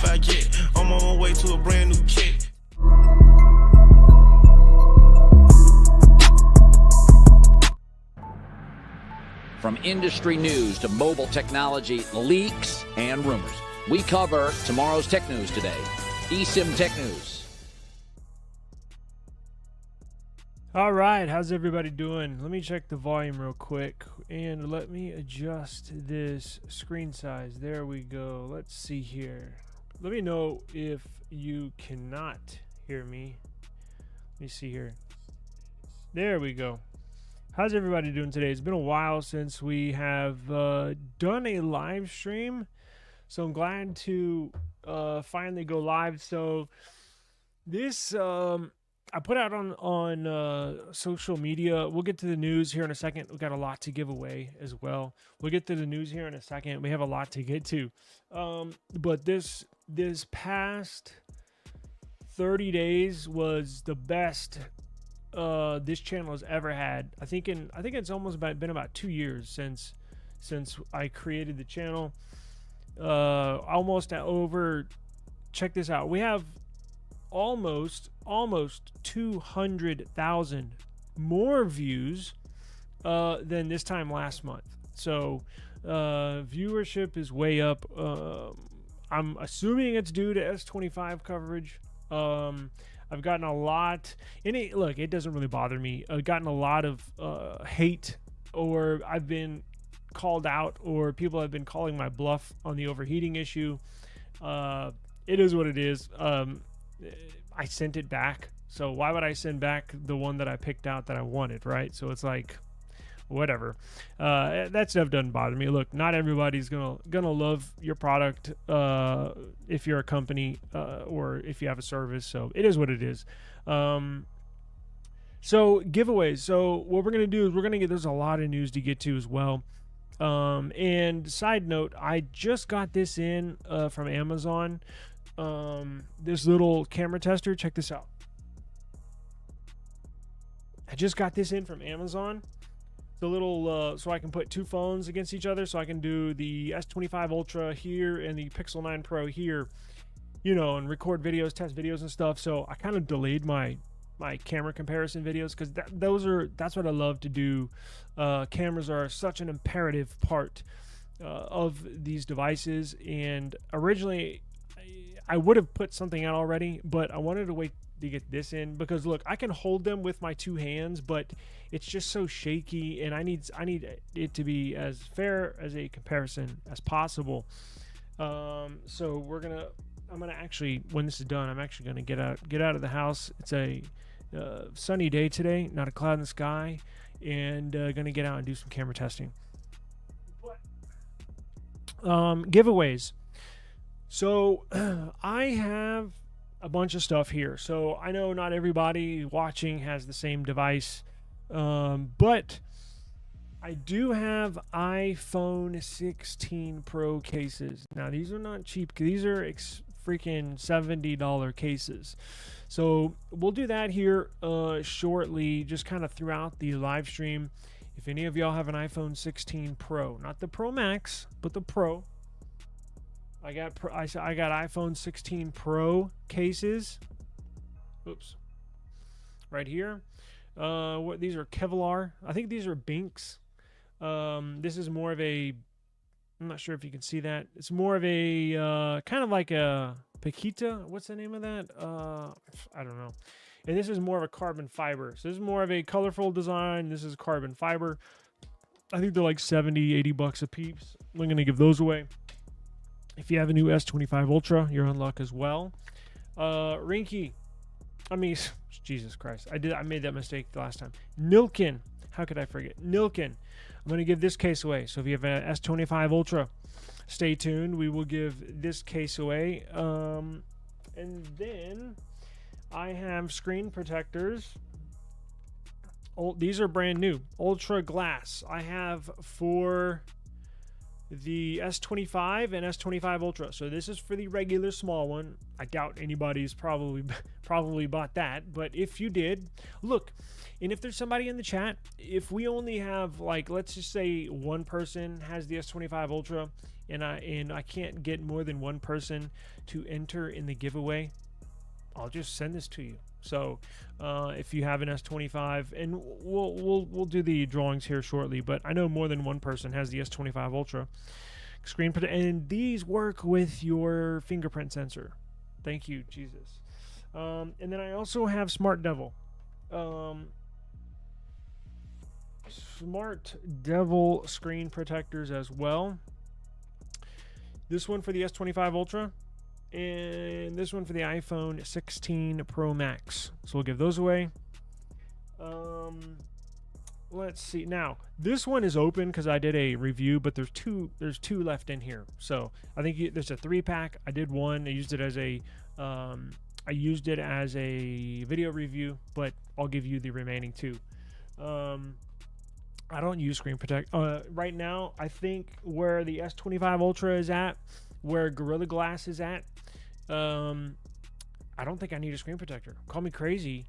S25 jet. I'm on my way to a brand new kit. From industry news to mobile technology leaks and rumors, we cover tomorrow's tech news today. eSIM Tech News. All right, how's everybody doing? Let me check the volume real quick and let me adjust this screen size. There we go. Let's see here. Let me know if you cannot hear me. Let me see here. There we go. How's everybody doing today? It's been a while since we have done a live stream, so I'm glad to finally go live. So this I put out on social media. We'll get to the news here in a second. We've got a lot to give away as well. We'll get to the news here in a second. We have a lot to get to. But this past 30 days was the best this channel has ever had. I think it's almost been about 2 years since I created the channel. Almost over. Check this out. We have almost 200,000 more views than this time last month. So viewership is way up. I'm assuming it's due to S25 coverage. I've gotten a lot, and it doesn't really bother me. I've gotten a lot of hate, or I've been called out, or people have been calling my bluff on the overheating issue. It is what it is. I sent it back, so why would I send back the one that I picked out that I wanted, right? So it's like, whatever. That stuff doesn't bother me. Look, not everybody's gonna love your product if you're a company or if you have a service. So it is what it is. So giveaways. So what we're gonna do is there's a lot of news to get to as well. And side note, I just got this in from Amazon. This little camera tester. Check this out. I just got this in from Amazon. The little so I can put two phones against each other, so I can do the S25 Ultra here and the Pixel 9 Pro here, and record videos, test videos and stuff. So I kind of delayed my camera comparison videos, because that's what I love to do. Cameras are such an imperative part of these devices, and originally I would have put something out already, but I wanted to wait to get this in, because look, I can hold them with my two hands, but it's just so shaky, and I need it to be as fair as a comparison as possible. So I'm gonna actually, when this is done, I'm actually gonna get out of the house. It's a sunny day today, not a cloud in the sky, and gonna get out and do some camera testing. Giveaways. So I have a bunch of stuff here. So I know not everybody watching has the same device, but I do have iPhone 16 Pro cases. Now these are not cheap. These are freaking $70 cases. So we'll do that here shortly, just kind of throughout the live stream. If any of y'all have an iPhone 16 Pro, not the Pro Max, but the Pro. I got iPhone 16 Pro cases. Oops. Right here. These are Kevlar. I think these are Binks. This is more of a, I'm not sure if you can see that. It's more of a kind of like a Paquita. What's the name of that? I don't know. And this is more of a carbon fiber. So this is more of a colorful design. This is carbon fiber. I think they're like 70, 80 bucks a piece. I'm going to give those away. If you have a new S25 Ultra, you're in luck as well. Rinky. I mean, Jesus Christ. I made that mistake the last time. Nilkin. How could I forget? Nilkin. I'm going to give this case away. So if you have an S25 Ultra, stay tuned. We will give this case away. And then I have screen protectors. These are brand new. Ultra glass. I have for the S25 and S25 Ultra. So this is for the regular small one. I doubt anybody's probably bought that, but if you did, look, and if there's somebody in the chat, if we only have, like, let's just say one person has the S25 Ultra and I can't get more than one person to enter in the giveaway, I'll just send this to you. So if you have an S25, and we'll do the drawings here shortly, but I know more than one person has the S25 Ultra screen protector, and these work with your fingerprint sensor. Thank you, Jesus. And then I also have Smart Devil. Smart Devil screen protectors as well. This one for the S25 Ultra, and this one for the iPhone 16 Pro Max. So we'll give those away. Let's see. Now, this one is open because I did a review, but there's two left in here. So I think there's a 3-pack. I did one. I used it as a video review, but I'll give you the remaining 2. I don't use screen protect right now. I think where the S25 Ultra is at, where Gorilla Glass is at, I don't think I need a screen protector. Call me crazy.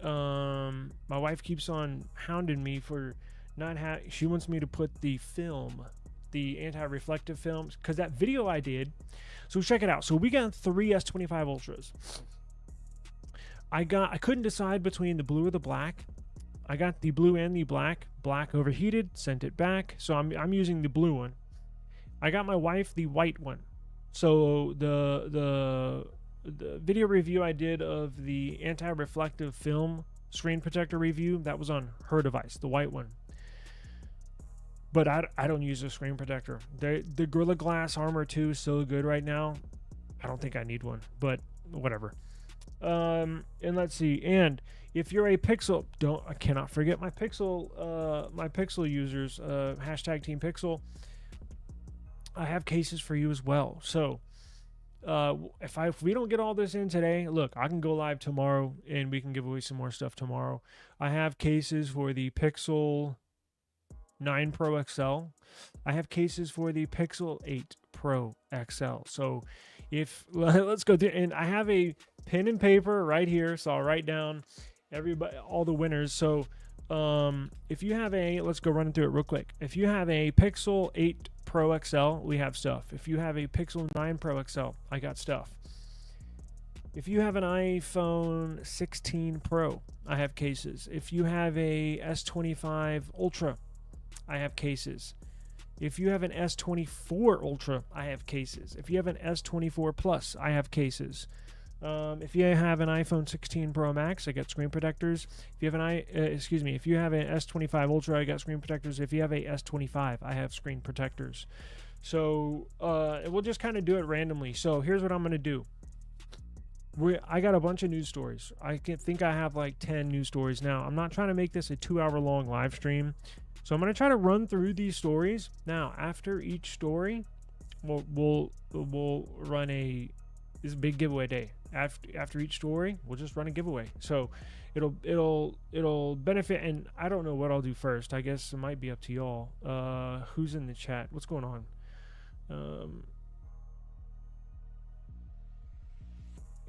My wife keeps on hounding me for not she wants me to put the film, the anti-reflective films, because that video I did. So check it out. So we got 3 S25 Ultras. I couldn't decide between the blue or the black. I got the blue and the black. Black overheated, sent it back. So I'm using the blue one. I got my wife the white one. So the video review I did of the anti-reflective film screen protector review, that was on her device, the white one. But I don't use a screen protector. The Gorilla Glass Armor 2 is so good right now. I don't think I need one, but whatever. And let's see. And if you're a Pixel, I cannot forget my Pixel users, hashtag Team Pixel. I have cases for you as well. So if we don't get all this in today, look, I can go live tomorrow and we can give away some more stuff tomorrow. I have cases for the Pixel 9 Pro XL. I have cases for the Pixel 8 Pro XL. So let's go through, and I have a pen and paper right here, so I'll write down all the winners. So if you have let's go running through it real quick. If you have a Pixel 8 Pro XL, we have stuff. If you have a Pixel 9 Pro XL, I got stuff. If you have an iPhone 16 Pro, I have cases. If you have a S25 Ultra, I have cases. If you have an S24 Ultra, I have cases. If you have an S24 Plus, I have cases. If you have an iPhone 16 Pro Max, I got screen protectors. If you have if you have an S25 Ultra, I got screen protectors. If you have a S25, I have screen protectors. So we'll just kind of do it randomly. So here's what I'm going to do. I got a bunch of news stories. I think I have like 10 news stories now. I'm not trying to make this a 2-hour-long live stream. So I'm going to try to run through these stories. Now, after each story, we'll run this is a big giveaway day. After each story, we'll just run a giveaway. So it'll benefit, and I don't know what I'll do first. I guess it might be up to y'all. Who's in the chat? What's going on?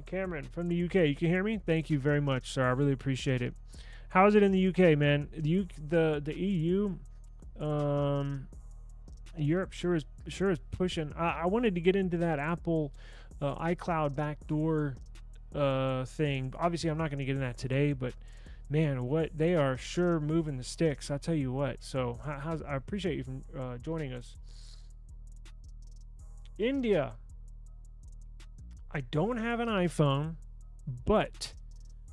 Cameron from the UK. You can hear me? Thank you very much, sir. I really appreciate it. How is it in the UK, man? The EU, Europe sure is pushing. I wanted to get into that Apple iCloud backdoor thing. Obviously, I'm not going to get in that today, but man, what they are sure moving the sticks. I tell you what. So I appreciate you from joining us. India. I don't have an iPhone, but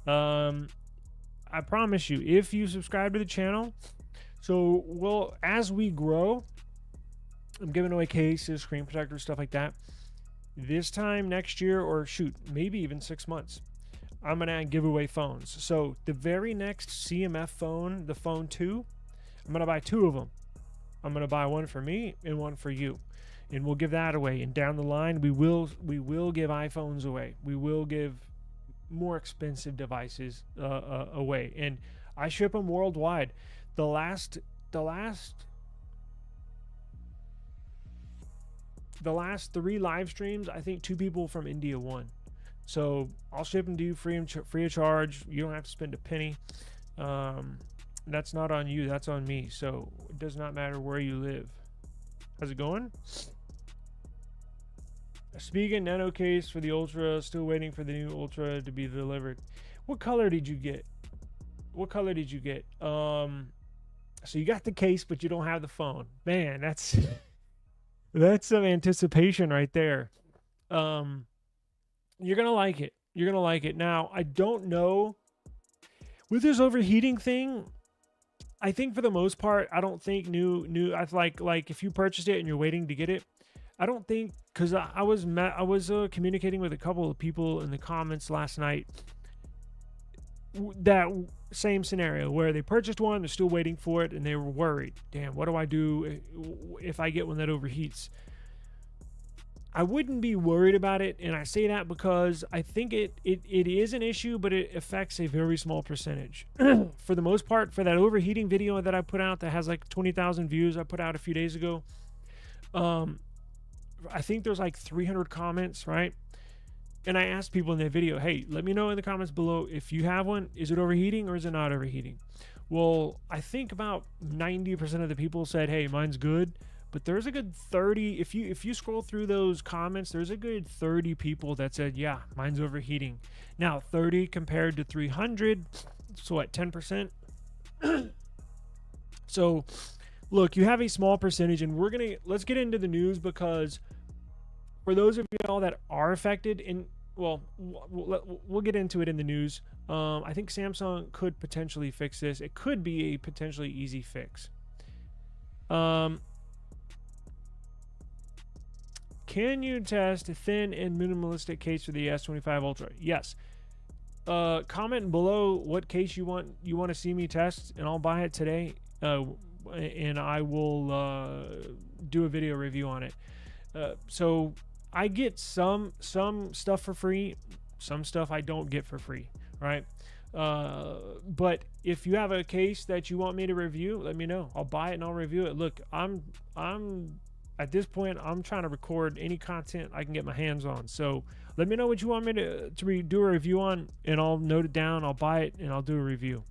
I promise you, if you subscribe to the channel, so as we grow, I'm giving away cases, screen protectors, stuff like that. This time next year, or shoot, maybe even 6 months, I'm gonna give away phones. So the very next CMF phone, the phone 2, I'm gonna buy 2 of them. I'm gonna buy one for me and one for you, and we'll give that away. And down the line, we will give iPhones away. We will give more expensive devices away, and I ship them worldwide. The last 3 live streams, I think 2 people from India won. So I'll ship them to you free of charge. You don't have to spend a penny. That's not on you, that's on me. So it does not matter where you live. How's it going? A Spigen Nano case for the Ultra. Still waiting for the new Ultra to be delivered. What color did you get? What color did you get? So you got the case, but you don't have the phone. Man, that's some anticipation right there. You're gonna like it. You're gonna like it. Now, I don't know with this overheating thing. I think for the most part, I don't think new. I like if you purchased it and you're waiting to get it. I don't think, because I was communicating with a couple of people in the comments last night. That same scenario where they purchased one, they're still waiting for it, and they were worried. Damn, what do I do if I get one that overheats? I wouldn't be worried about it, and I say that because I think it is an issue, but it affects a very small percentage. For the most part, for that overheating video that I put out that has like 20,000 views, I put out a few days ago. I think there's like 300 comments, right? And I asked people in that video, hey, let me know in the comments below if you have one. Is it overheating or is it not overheating? Well, I think about 90% of the people said, hey, mine's good. But there's a good 30, if you scroll through those comments, there's a good 30 people that said, yeah, mine's overheating. Now, 30 compared to 300, so what, 10%? So, look, you have a small percentage, and let's get into the news, because for those of y'all that are affected, and well, we'll get into it in the news. I think Samsung could potentially fix this. It could be a potentially easy fix. Can you test a thin and minimalistic case for the S25 Ultra? Yes. Comment below what case you want to see me test, and I'll buy it today. And I will do a video review on it. So I get some stuff for free, some stuff I don't get for free, right? But if you have a case that you want me to review, let me know. I'll buy it and I'll review it. Look, I'm at this point, I'm trying to record any content I can get my hands on. So let me know what you want me to do a review on, and I'll note it down. I'll buy it and I'll do a review.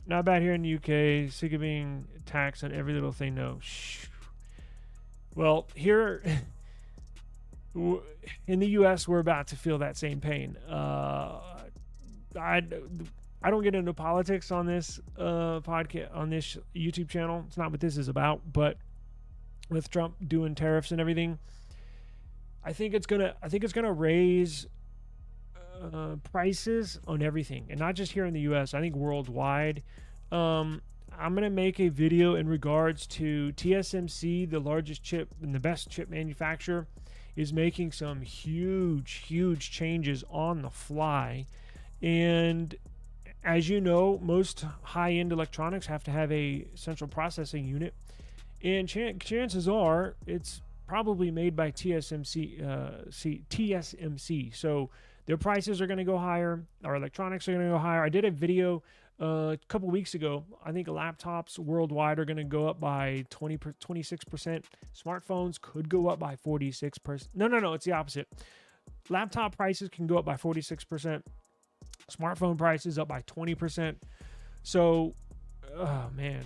Not bad here in the UK. Sick of being taxed on every little thing. No. Shh. Well, here in the US, we're about to feel that same pain. I don't get into politics on this podcast, on this YouTube channel. It's not what this is about. But with Trump doing tariffs and everything, I think it's gonna raise prices on everything, and not just here in the US. I think worldwide. I'm gonna make a video in regards to TSMC, the largest chip and the best chip manufacturer, is making some huge changes on the fly. And as you know, most high-end electronics have to have a central processing unit, and chances are it's probably made by TSMC. So their prices are going to go higher. Our electronics are going to go higher. I did a video a couple weeks ago. I think laptops worldwide are going to go up by 26%. Smartphones could go up by 46%. No, it's the opposite. Laptop prices can go up by 46%. Smartphone prices up by 20%. So, oh man,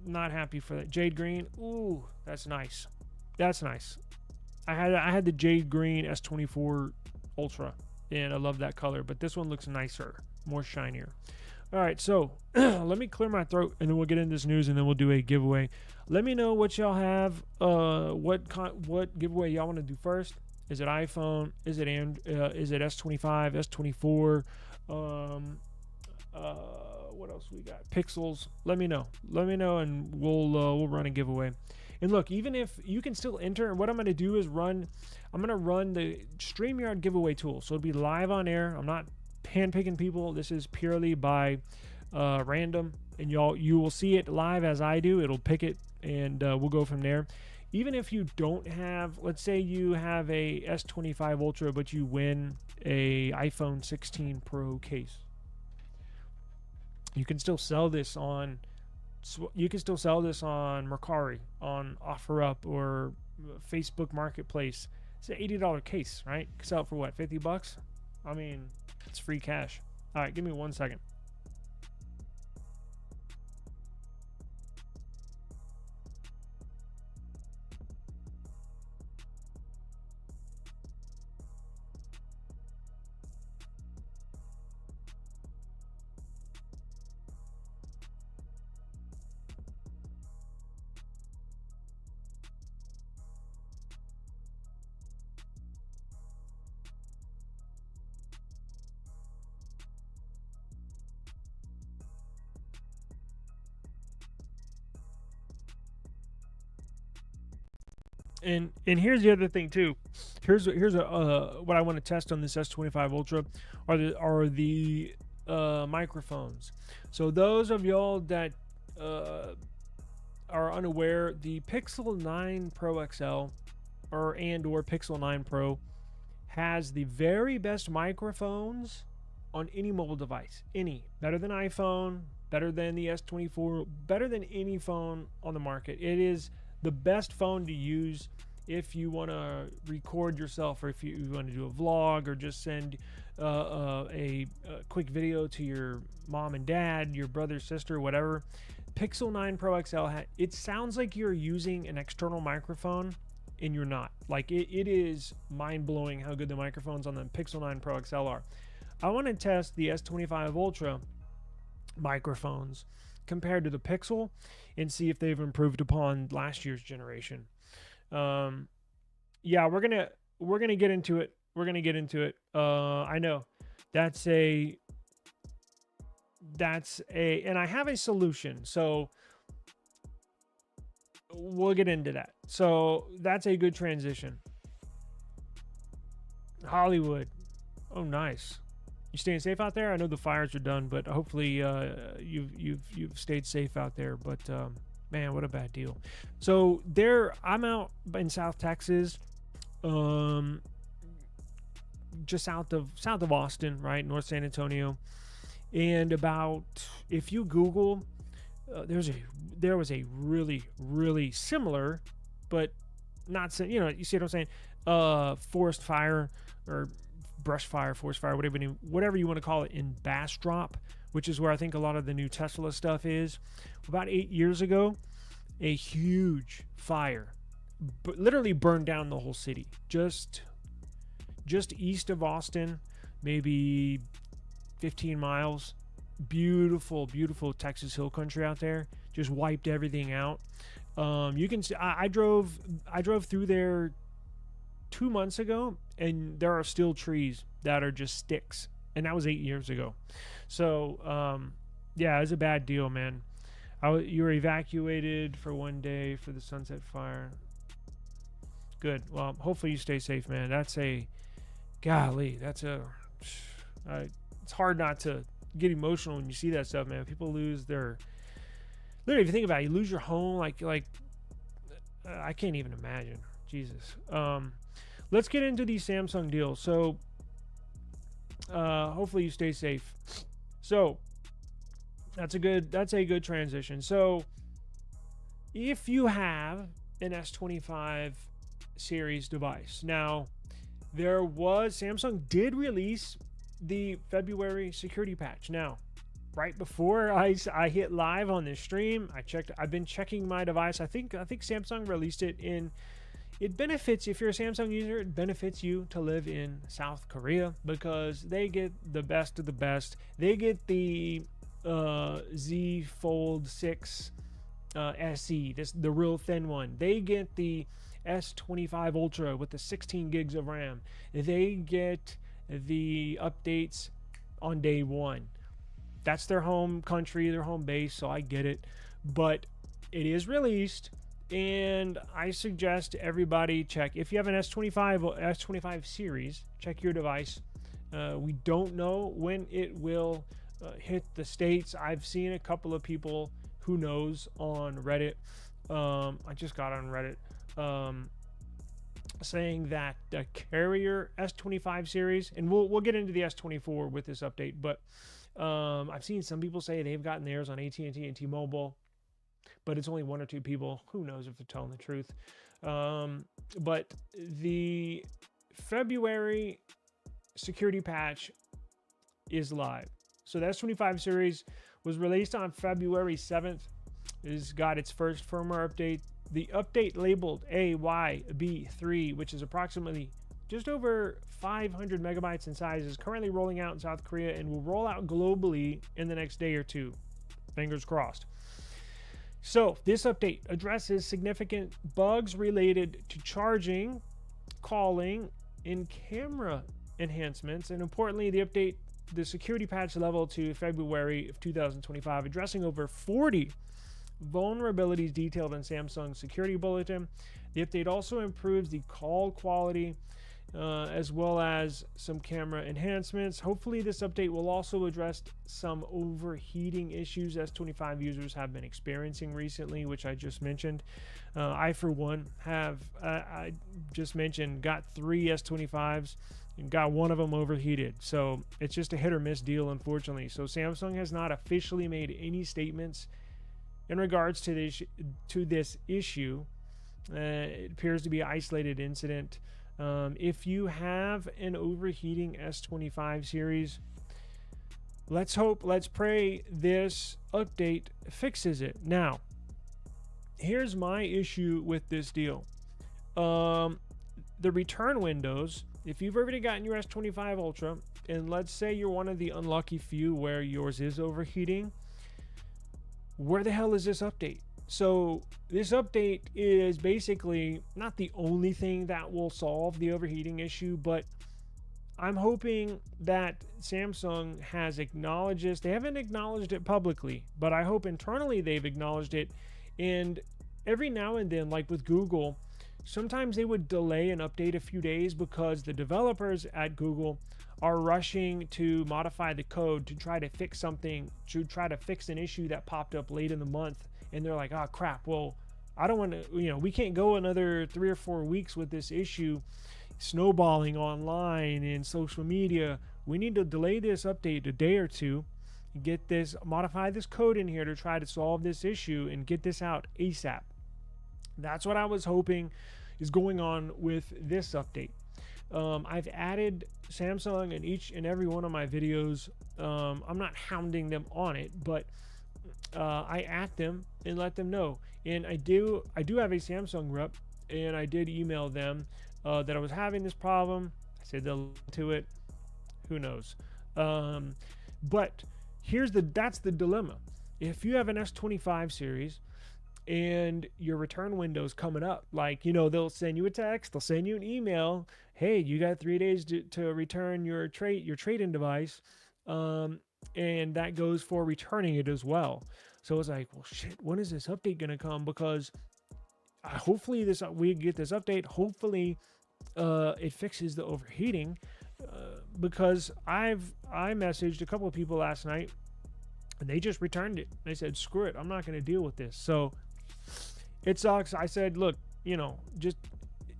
not happy for that. Jade green, ooh, that's nice. That's nice. I had the jade green S24 Ultra, and I love that color. But this one looks nicer, more shinier. All right, so let me clear my throat, and then we'll get into this news, and then we'll do a giveaway. Let me know what y'all have. What giveaway y'all want to do first? Is it iPhone? Is it S25, S24? What else we got? Pixels. Let me know, and we'll run a giveaway. And look, even if you can still enter, and what I'm going to do is I'm going to run the StreamYard giveaway tool. So it'll be live on air. I'm not handpicking people. This is purely by random, and you will see it live as I do. It'll pick it, and we'll go from there. Even if you don't have, let's say you have a S25 Ultra, but you win a iPhone 16 Pro case, you can still sell this on Mercari, on OfferUp, or Facebook Marketplace. It's an $80 case, right? You can sell it for what, $50? I mean, it's free cash. All right, give me 1 second. And here's the other thing too. Here's what I want to test on this S25 Ultra are the microphones. So those of y'all that are unaware, the Pixel 9 Pro XL or Pixel 9 Pro has the very best microphones on any mobile device. Any. Better than iPhone, better than the S24, better than any phone on the market. It is the best phone to use if you want to record yourself, or if you want to do a vlog, or just send a quick video to your mom and dad, your brother, sister, whatever. Pixel 9 Pro XL, it sounds like you're using an external microphone, and you're not. Like, it is mind-blowing how good the microphones on the Pixel 9 Pro XL are. I want to test the S25 Ultra microphones compared to the Pixel and see if they've improved upon last year's generation. Yeah, we're gonna get into it. I know that's a and I have a solution, so we'll get into that. So that's a good transition. Hollywood. Oh, nice. You staying safe out there? I know the fires are done, but hopefully you've stayed safe out there. But man, what a bad deal. So I'm out in South Texas, just south of Austin, right, North San Antonio, and if you Google, there was a really similar, but not, you see what I'm saying? Forest fire or brush fire, forest fire, whatever you want to call it, in Bastrop, which is where I think a lot of the new Tesla stuff is. About 8 years ago, a huge fire literally burned down the whole city, just east of Austin, maybe 15 miles. Beautiful Texas hill country out there. Just wiped everything out. You can see, I drove through there 2 months ago, and there are still trees that are just sticks, and that was 8 years ago. So yeah, it was a bad deal, man. You were evacuated for 1 day for the Sunset Fire. Good. Well, hopefully you stay safe, man. It's hard not to get emotional when you see that stuff, man. People lose their, literally, if you think about it, you lose your home, like I can't even imagine. Jesus. Let's get into these Samsung deals. So hopefully you stay safe. So that's a good transition. So if you have an S25 series device, now Samsung did release the February security patch. Now, right before I hit live on this stream, I've been checking my device. I think Samsung released it in. It benefits, if you're a Samsung user, it benefits you to live in South Korea, because they get the best of the best. They get the Z Fold 6 SE, the real thin one. They get the S25 Ultra with the 16 gigs of RAM. They get the updates on day one. That's their home country, their home base, so I get it. But it is released, and I suggest everybody check. If you have an S25 series, check your device. We don't know when it will hit the States. I've seen a couple of people, who knows, on Reddit. I just got on Reddit saying that the carrier S25 series, and we'll get into the S24 with this update, but I've seen some people say they've gotten theirs on AT&T and T-Mobile, but it's only one or two people. Who knows if they're telling the truth? But the February security patch is live. So the S25 series was released on February 7th. It's got its first firmware update. The update labeled AYB3, which is approximately just over 500 megabytes in size, is currently rolling out in South Korea and will roll out globally in the next day or two. Fingers crossed. So this update addresses significant bugs related to charging, calling, and camera enhancements, and importantly, the security patch level to February of 2025, addressing over 40 vulnerabilities detailed in Samsung's security bulletin. The update also improves the call quality as well as some camera enhancements. Hopefully this update will also address some overheating issues S25 users have been experiencing recently, which I just mentioned. I, for one, have, I just mentioned, got 3 S25s and got one of them overheated. So it's just a hit or miss deal, unfortunately. So Samsung has not officially made any statements in regards to this issue. It appears to be an isolated incident. If you have an overheating S25 series, let's hope, let's pray this update fixes it. Now, here's my issue with this deal. The return windows, if you've already gotten your S25 Ultra, and let's say you're one of the unlucky few where yours is overheating, where the hell is this update? So this update is basically not the only thing that will solve the overheating issue, but I'm hoping that Samsung has acknowledged this. They haven't acknowledged it publicly, but I hope internally they've acknowledged it. And every now and then, like with Google, sometimes they would delay an update a few days because the developers at Google are rushing to modify the code to try to fix something, to try to fix an issue that popped up late in the month. And they're like, oh crap, well, I don't want to, we can't go another 3 or 4 weeks with this issue snowballing online and social media. We need to delay this update a day or two, get this, modify this code in here to try to solve this issue and get this out ASAP. That's what I was hoping is going on with this update. I've added Samsung in each and every one of my videos. I'm not hounding them on it, but I at them and let them know. And I do have a Samsung rep, and I did email them that I was having this problem. I said they'll look to it. Who knows? But that's the dilemma. If you have an S25 series and your return window's coming up, like, they'll send you a text, they'll send you an email, hey, you got 3 days to return your trade-in device, and that goes for returning it as well. So it's like, well, shit, when is this update gonna come? Because hopefully we get this update. Hopefully it fixes the overheating, because I messaged a couple of people last night and they just returned it. They said, screw it, I'm not going to deal with this. So it sucks. I said, look, just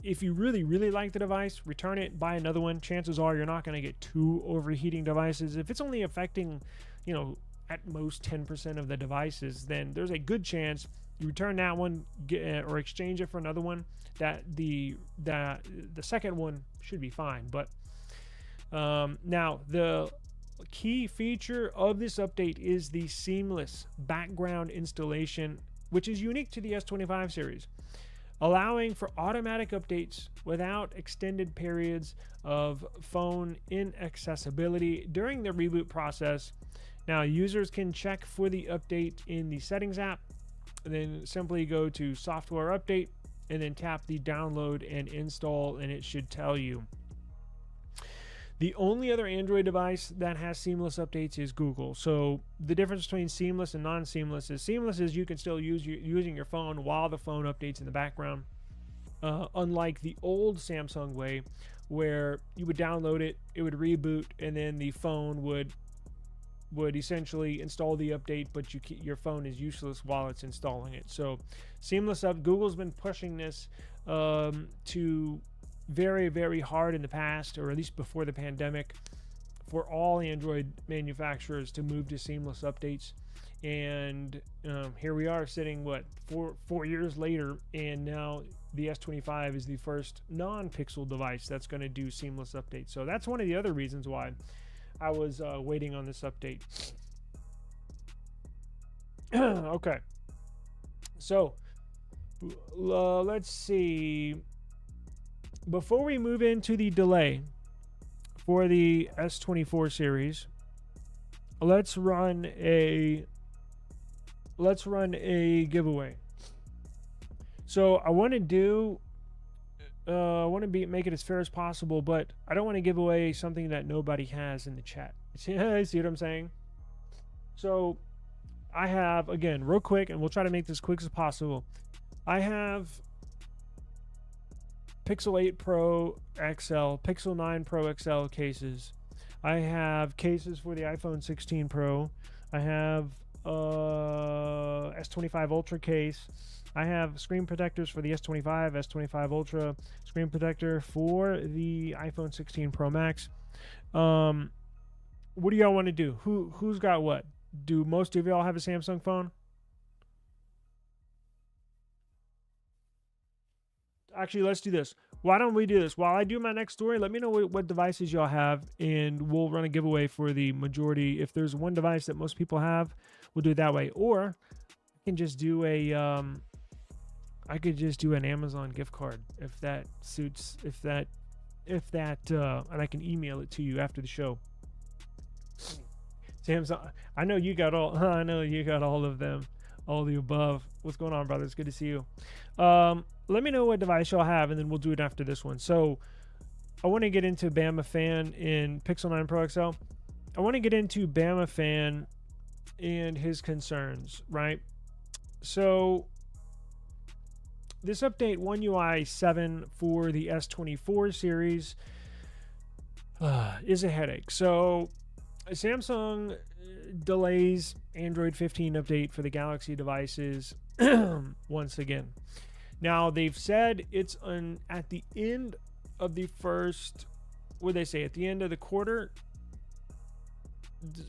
if you really, really like the device, return it, buy another one. Chances are you're not going to get 2 overheating devices. If it's only affecting, at most 10% of the devices, then there's a good chance you return that one, or exchange it for another one. That the second one should be fine. But now the key feature of this update is the seamless background installation, which is unique to the S25 series, allowing for automatic updates without extended periods of phone inaccessibility during the reboot process. Now, users can check for the update in the settings app, and then simply go to software update and then tap the download and install, and it should tell you. The only other Android device that has seamless updates is Google. So the difference between seamless and non-seamless is you can still use using your phone while the phone updates in the background. Unlike the old Samsung way, where you would download it, it would reboot, and then the phone would essentially install the update, but your phone is useless while it's installing it. So seamless up. Google's been pushing this to very, very hard in the past, or at least before the pandemic, for all Android manufacturers to move to seamless updates. And here we are sitting, what, four years later, and now the S25 is the first non-Pixel device that's going to do seamless updates. So that's one of the other reasons why I was waiting on this update. Okay, so let's see. Before we move into the delay for the S24 series, let's run a giveaway. So I want to make it as fair as possible, but I don't want to give away something that nobody has in the chat. See what I'm saying? So I have, again, real quick, and we'll try to make this quick as possible. I have Pixel 8 Pro XL, Pixel 9 Pro XL cases. I have cases for the iPhone 16 Pro. I have S25 Ultra case. I have screen protectors for the S25, S25 Ultra, screen protector for the iPhone 16 Pro Max. What do y'all want to do? Who's got what? Do most of y'all have a Samsung phone? Actually, let's do this. Why don't we do this? While I do my next story, let me know what devices y'all have, and we'll run a giveaway for the majority. If there's one device that most people have, we'll do it that way. Or I can just do I could just do an Amazon gift card if that suits. And I can email it to you after the show. Samsung, I know you got all. I know you got all of them, all the above. What's going on, brothers? Good to see you. Let me know what device y'all have, and then we'll do it after this one. So I want to get into Bama Fan in Pixel 9 Pro XL. I want to get into Bama Fan and his concerns, right? So this update, One UI 7 for the S24 series, is a headache. So Samsung delays Android 15 update for the Galaxy devices once again. Now, they've said it's at the end of the first, what did they say, at the end of the quarter?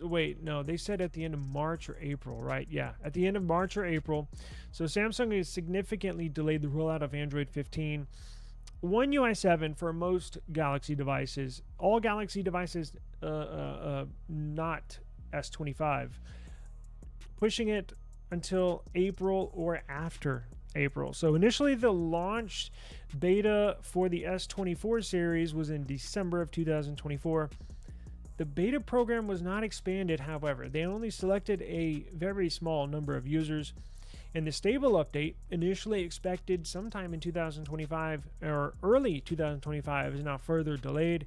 Wait, no, they said at the end of March or April, right? Yeah, at the end of March or April. So Samsung has significantly delayed the rollout of Android 15. One UI 7 for most Galaxy devices, all Galaxy devices, not S25, pushing it until April or after April. So initially the launch beta for the S24 series was in December of 2024. The beta program was not expanded, however. They only selected a very small number of users. And the stable update, initially expected sometime in 2025 or early 2025, is now further delayed.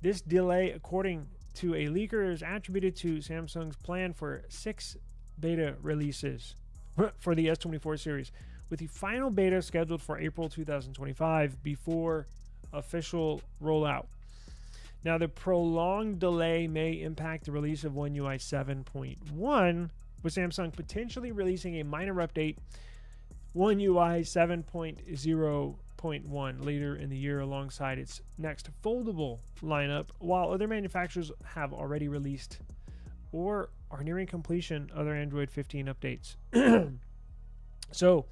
This delay, according to a leaker, is attributed to Samsung's plan for 6 beta releases for the S24 series, with the final beta scheduled for April 2025 before official rollout. Now, the prolonged delay may impact the release of One UI 7.1, with Samsung potentially releasing a minor update, One UI 7.0.1, later in the year alongside its next foldable lineup, while other manufacturers have already released or are nearing completion other Android 15 updates. So,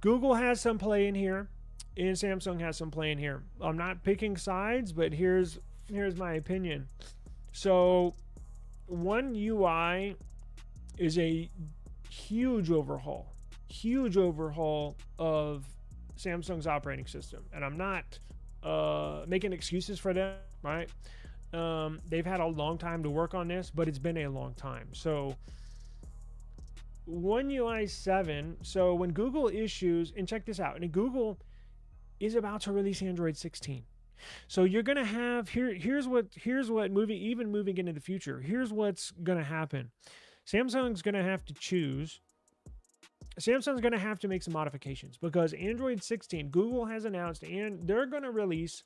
Google has some play in here, and Samsung has some play in here. I'm not picking sides, but here's my opinion. So, One UI is a huge overhaul of Samsung's operating system, and I'm not making excuses for them, right? They've had a long time to work on this, but it's been a long time. So One UI 7, so when Google issues, and check this out, and Google is about to release Android 16. So you're gonna have here's what moving into the future, here's what's gonna happen. Samsung's going to have to choose. Samsung's going to have to make some modifications, because Android 16, Google has announced, and they're going to release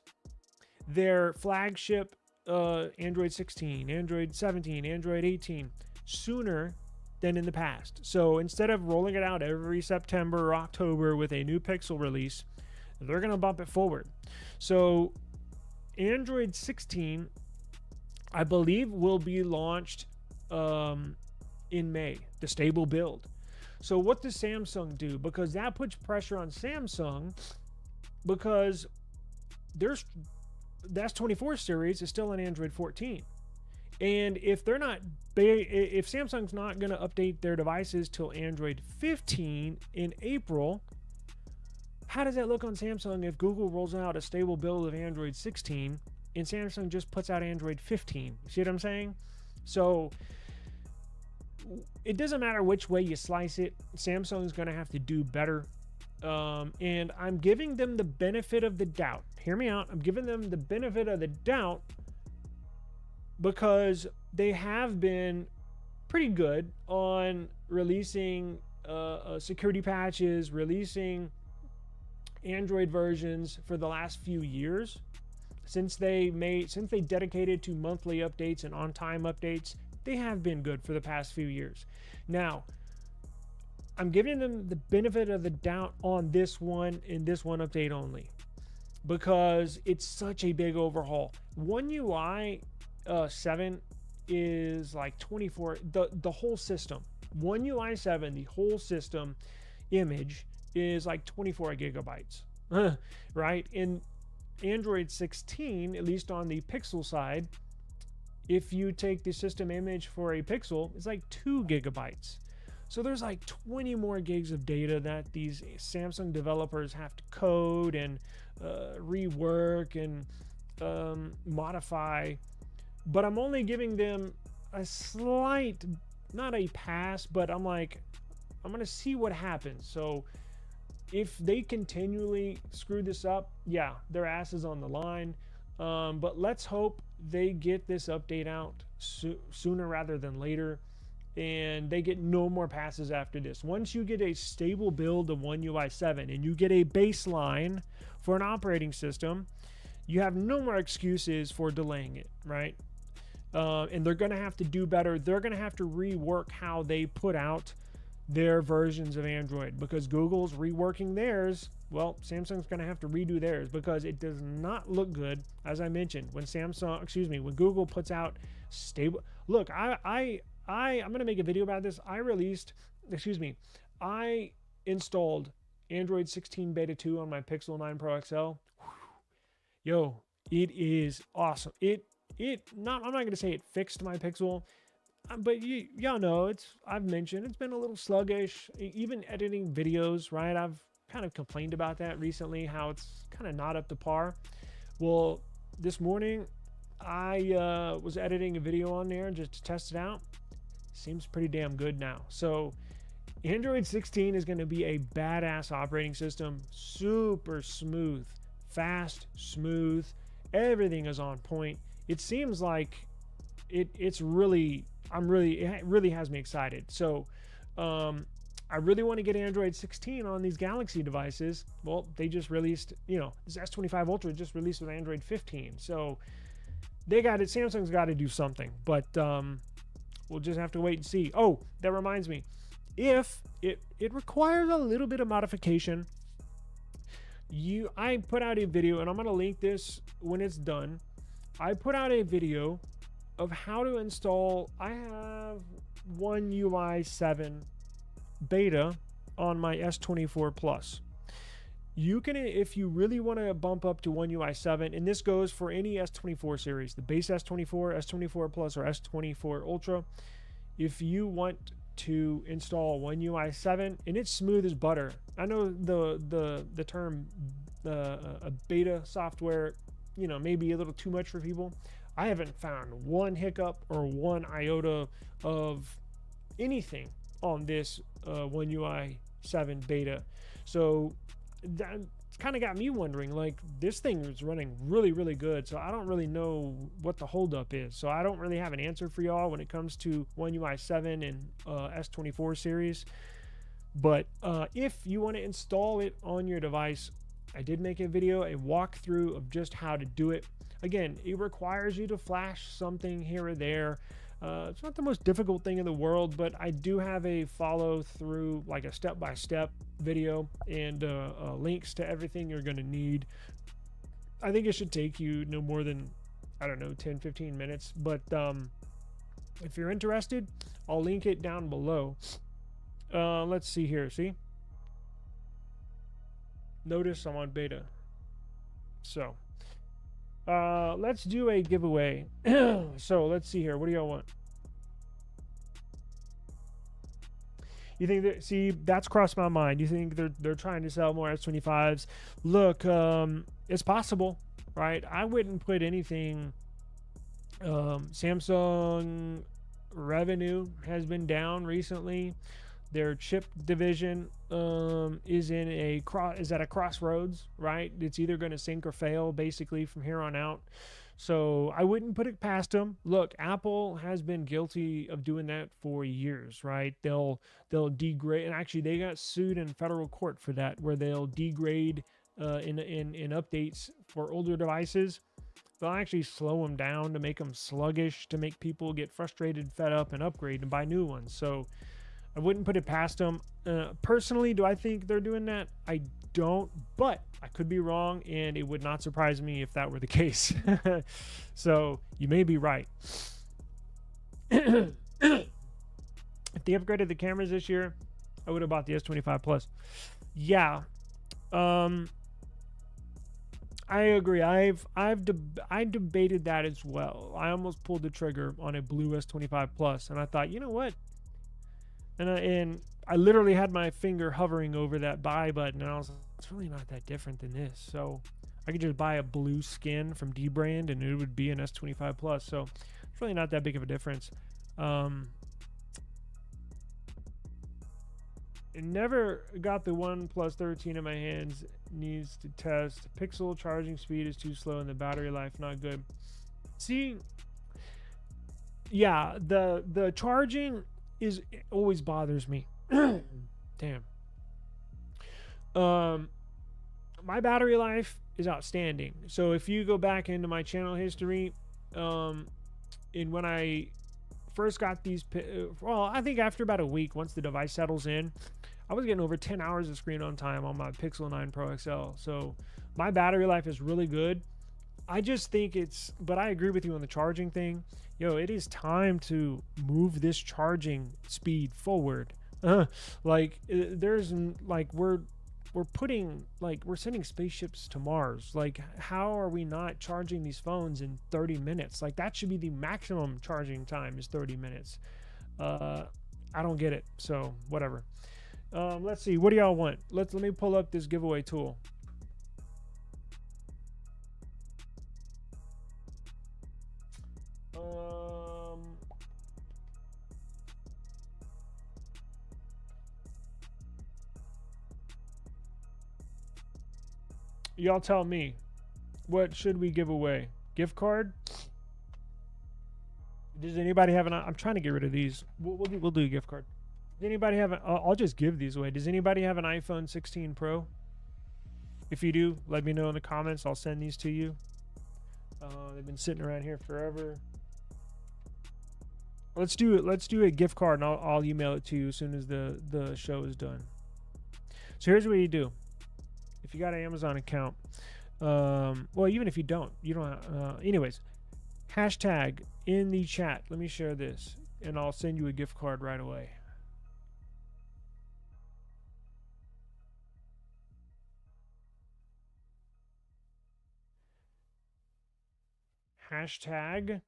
their flagship Android 16, Android 17, Android 18 sooner than in the past. So instead of rolling it out every September or October with a new Pixel release, they're going to bump it forward. So Android 16, I believe, will be launched in May, the stable build. So what does Samsung do? Because that puts pressure on Samsung, because the S24 series is still on Android 14. And if Samsung's not going to update their devices till Android 15 in April, how does that look on Samsung if Google rolls out a stable build of Android 16 and Samsung just puts out Android 15? You see what I'm saying? So it doesn't matter which way you slice it, Samsung's going to have to do better. And I'm giving them the benefit of the doubt. Hear me out. I'm giving them the benefit of the doubt because they have been pretty good on releasing security patches, releasing Android versions for the last few years, since they dedicated to monthly updates and on-time updates. They have been good for the past few years. Now, I'm giving them the benefit of the doubt on this one, in this one update only, because it's such a big overhaul. One UI 7 is like 24, the whole system. One UI 7, the whole system image is like 24 gigabytes, right? In Android 16, at least on the Pixel side, if you take the system image for a Pixel, it's like 2 gigabytes. So there's like 20 more gigs of data that these Samsung developers have to code and rework and modify. But I'm only giving them a slight, not a pass, but I'm like, I'm going to see what happens. So if they continually screw this up, yeah, their ass is on the line. But let's hope they get this update out sooner rather than later, and they get no more passes after this. Once you get a stable build of One UI 7 and you get a baseline for an operating system, you have no more excuses for delaying it, right? And they're going to have to do better. They're going to have to rework how they put out their versions of Android, because Google's reworking theirs. Well, Samsung's going to have to redo theirs, because it does not look good. As I mentioned, when when Google puts out stable, look, I'm going to make a video about this. I installed Android 16 Beta 2 on my Pixel 9 Pro XL. Yo, it is awesome. I'm not going to say it fixed my Pixel, but y'all know, I've mentioned it's been a little sluggish, even editing videos, right? I've kind of complained about that recently, how it's kind of not up to par. Well, this morning I was editing a video on there just to test it out. Seems pretty damn good now. So Android 16 is going to be a badass operating system, super smooth, fast, smooth, everything is on point. It seems like it really has me excited. So I really want to get Android 16 on these Galaxy devices. Well, they just released, this S25 Ultra just released with Android 15. So they got it. Samsung's got to do something, but we'll just have to wait and see. Oh, that reminds me, if it requires a little bit of modification, I put out a video, and I'm going to link this when it's done. I put out a video of how to install. I have One UI 7 beta on my S24 Plus. You can, if you really want to bump up to One UI 7, and this goes for any S24 series, the base S24, S24 Plus, or S24 Ultra. If you want to install One UI 7, and it's smooth as butter. I know the term a beta software, maybe a little too much for people. I haven't found one hiccup or one iota of anything on this One UI 7 beta. So that's kind of got me wondering, like, this thing is running really, really good. So I don't really know what the holdup is. So I don't really have an answer for y'all when it comes to One UI 7 and S24 series. But if you want to install it on your device, I did make a video, a walkthrough of just how to do it. Again, it requires you to flash something here or there. It's not the most difficult thing in the world, but I do have a follow through, like a step-by-step video, and links to everything you're going to need. I think it should take you no more than, 10-15 minutes. But if you're interested, I'll link it down below. Let's see here. See? Notice I'm on beta. So let's do a giveaway. So let's see here. What do y'all want? You think that, see, that's crossed my mind. You think they're trying to sell more S25s? Look, it's possible, right? I wouldn't put anything. Samsung revenue has been down recently. Their chip division is at a crossroads, right? It's either going to sink or fail, basically, from here on out. So I wouldn't put it past them. Look, Apple has been guilty of doing that for years, right? They'll degrade, and actually they got sued in federal court for that, where they'll degrade in updates for older devices, they'll actually slow them down to make them sluggish, to make people get frustrated, fed up, and upgrade and buy new ones. So I wouldn't put it past them. Personally, do I think they're doing that? I don't, but I could be wrong, and it would not surprise me if that were the case. So you may be right. If they upgraded the cameras this year, I would have bought the S25 Plus. Yeah. I agree. I debated that as well. I almost pulled the trigger on a blue S25 Plus, and I thought, you know what? And I literally had my finger hovering over that buy button, and I was like, it's really not that different than this. So I could just buy a blue skin from D brand, and it would be an S25 Plus. So it's really not that big of a difference. It never got the OnePlus 13 in my hands. Needs to test. Pixel charging speed is too slow, and the battery life not good. See, yeah, the charging is always bothers me. Damn. My battery life is outstanding. So if you go back into my channel history, and when I first got these, well, I think after about a week, once the device settles in, I was getting over 10 hours of screen on time on my Pixel 9 Pro XL. So my battery life is really good. I just think it's, but I agree with you on the charging thing. Yo, it is time to move this charging speed forward. Like there's like we're putting, like, we're sending spaceships to Mars. Like, how are we not charging these phones in 30 minutes? Like, that should be the maximum charging time, is 30 minutes. I don't get it. So whatever. Let's see, what do y'all want? Let me pull up this giveaway tool. Y'all tell me, what should we give away? Gift card? Does anybody have an? I'm trying to get rid of these. We'll do a gift card. Does anybody have an? I'll just give these away. Does anybody have an iPhone 16 Pro? If you do, let me know in the comments. I'll send these to you. They've been sitting around here forever. Let's do it. Let's do a gift card, and I'll email it to you as soon as the show is done. So here's what you do. If you got an Amazon account, well, even if you don't, anyways, hashtag in the chat. Let me share this, and I'll send you a gift card right away. Hashtag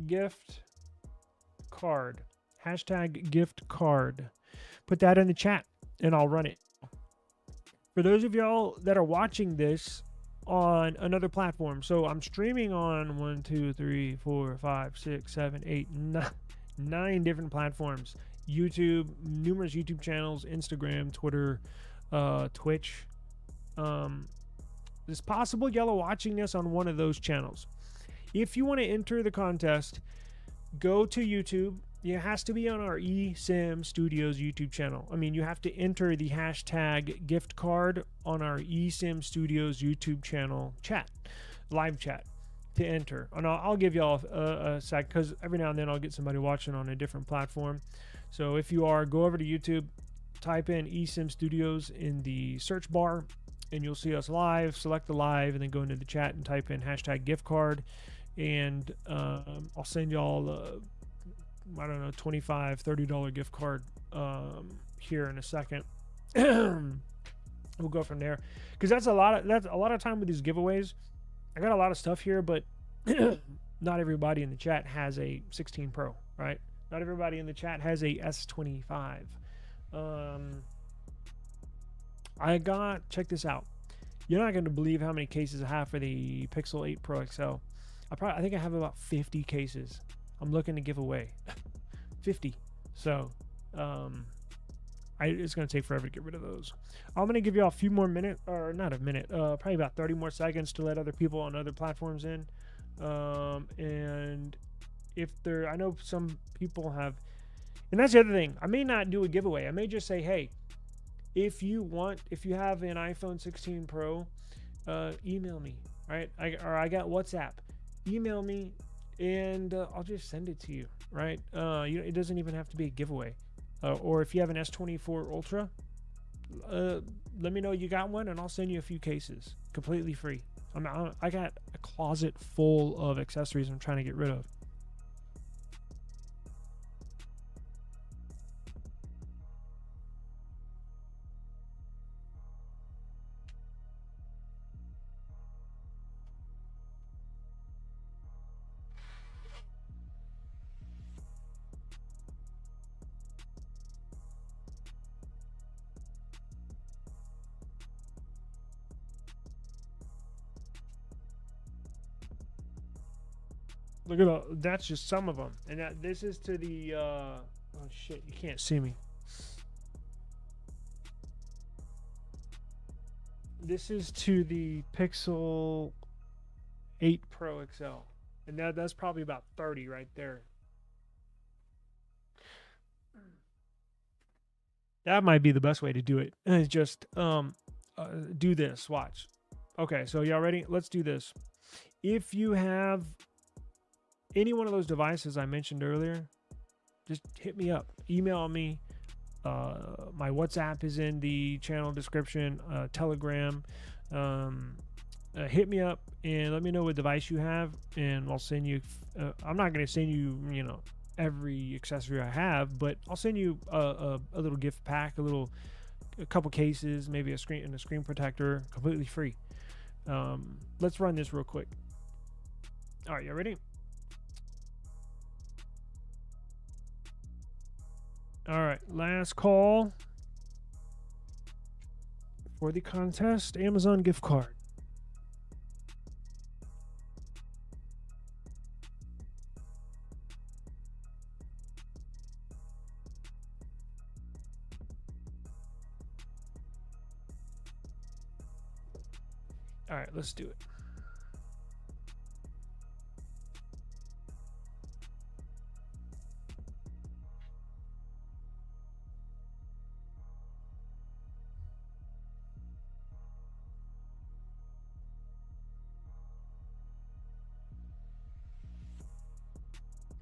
gift card. Hashtag gift card. Put that in the chat, and I'll run it. For those of y'all that are watching this on another platform, so I'm streaming on 1, 2, 3, 4, 5, 6, 7, 8, 9 different platforms. YouTube, numerous YouTube channels, Instagram, Twitter, Twitch. It's possible y'all are watching this on one of those channels. If you want to enter the contest, go to YouTube. It has to be on our eSIM Studios YouTube channel. I mean, you have to enter the hashtag gift card on our eSIM Studios YouTube channel live chat to enter. And I'll give y'all a sec, because every now and then I'll get somebody watching on a different platform. So if you are, go over to YouTube, type in eSIM Studios in the search bar, and you'll see us live. Select the live, and then go into the chat and type in hashtag gift card. And I'll send y'all I don't know, $25, $30 gift card here in a second. We'll go from there, because that's a lot of time with these giveaways. I got a lot of stuff here, but not everybody in the chat has a 16 Pro, right? Not everybody in the chat has a S25. Check this out. You're not going to believe how many cases I have for the Pixel 8 Pro XL. I think I have about 50 cases I'm looking to give away. 50. So it's going to take forever to get rid of those. I'm going to give you all a few more minutes, or not a minute, probably about 30 more seconds to let other people on other platforms in. And if I know some people have, and that's the other thing, I may not do a giveaway. I may just say, hey, if you have an iPhone 16 Pro, email me, right? I got WhatsApp. Email me, and I'll just send it to you, right? It doesn't even have to be a giveaway. Or if you have an S24 Ultra, let me know you got one, and I'll send you a few cases, completely free. I got a closet full of accessories I'm trying to get rid of. Look at that's just some of them, and this is to the oh shit, you can't see me. This is to the Pixel 8 Pro XL, and that's probably about 30 right there. That might be the best way to do it. Is just do this. Watch. Okay, so y'all ready? Let's do this. If you have any one of those devices I mentioned earlier, just hit me up. Email me. My WhatsApp is in the channel description. Telegram. Hit me up and let me know what device you have, and I'll send you. I'm not going to send you, every accessory I have, but I'll send you a little gift pack, a couple cases, maybe a screen protector, completely free. Let's run this real quick. All right, you ready? All right, last call for the contest. Amazon gift card. All right, let's do it.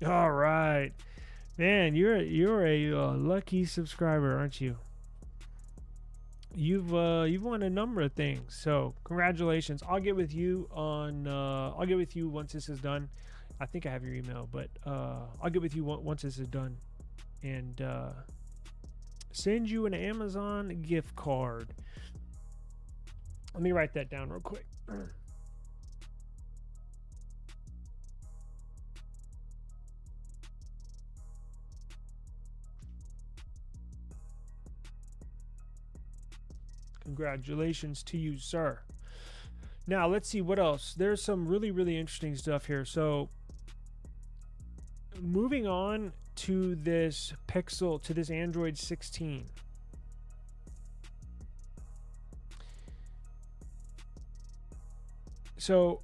All right, man, you're a lucky subscriber, aren't you? You've won a number of things, so congratulations. I'll get with you once this is done. I think I have your email, but I'll get with you once this is done, and send you an Amazon gift card. Let me write that down real quick. Congratulations to you, sir. Now, let's see what else. There's some really, really interesting stuff here. So, moving on to this Android 16. So,